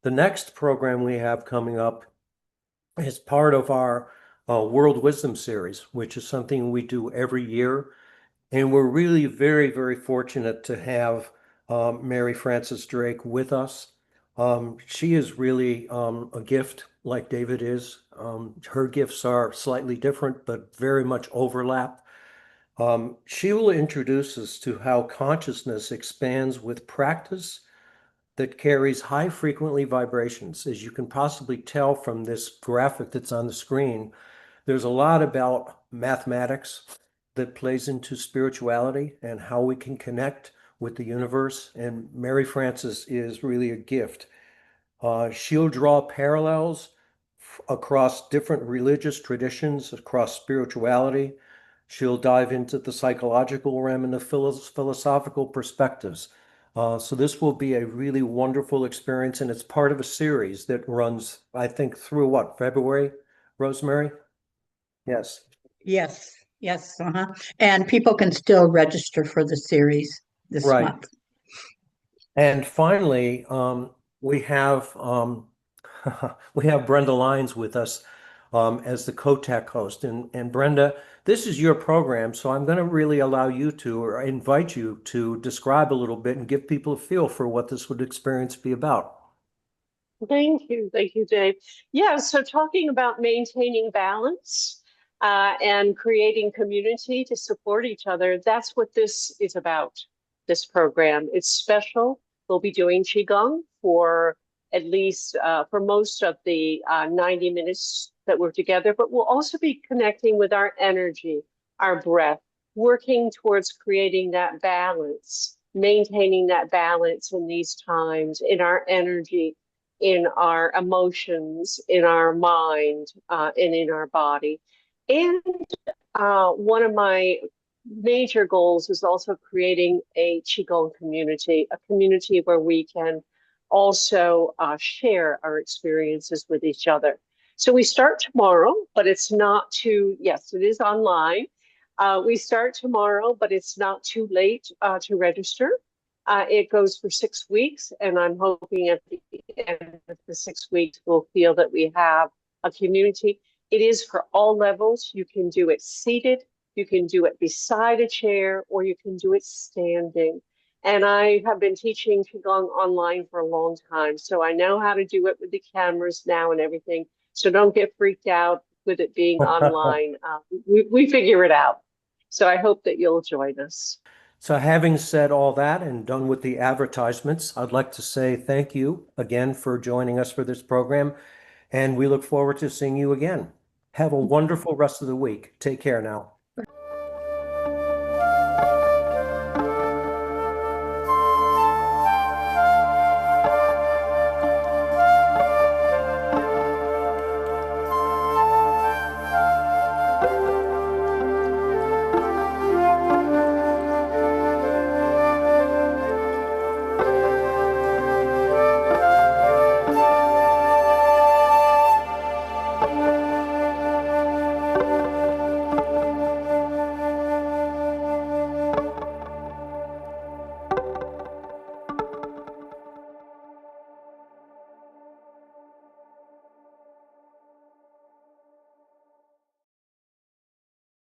The next program we have coming up as part of our World Wisdom Series, which is something we do every year. And we're really very, very fortunate to have Mary Frances Drake with us. She is really a gift, like David is. Her gifts are slightly different, but very much overlap. She will introduce us to how consciousness expands with practice that carries high frequently vibrations. As you can possibly tell from this graphic that's on the screen, there's a lot about mathematics that plays into spirituality and how we can connect with the universe. And Mary Frances is really a gift. She'll draw parallels across different religious traditions, across spirituality. She'll dive into the psychological realm and the philosophical perspectives. So this will be a really wonderful experience, and it's part of a series that runs, I think, through what, February, Rosemary? Yes. Yes, yes, And people can still register for the series this Right. month. And finally, we have we have Brenda Lyons with us as the co-tech host. And Brenda, this is your program, so I'm going to really allow you to, or invite you to describe a little bit and give people a feel for what this would experience be about. Thank you, Dave. Yeah, so talking about maintaining balance and creating community to support each other, that's what this is about, this program. It's special. We'll be doing Qigong for at least for most of the 90 minutes that we're together, but we'll also be connecting with our energy, our breath, working towards creating that balance, maintaining that balance in these times, in our energy, in our emotions, in our mind, and in our body. And one of my major goals is also creating a Qigong community, a community where we can also share our experiences with each other. So we start tomorrow, but it's not too, yes, it is online. We start tomorrow, but it's not too late to register. It goes for 6 weeks, and I'm hoping at the end of the 6 weeks, we'll feel that we have a community. It is for all levels. You can do it seated, you can do it beside a chair, or you can do it standing. And I have been teaching Qigong online for a long time, so I know how to do it with the cameras now and everything. So don't get freaked out with it being online. We figure it out. So I hope that you'll join us. So having said all that and done with the advertisements, I'd like to say thank you again for joining us for this program, and we look forward to seeing you again. Have a wonderful rest of the week. Take care now.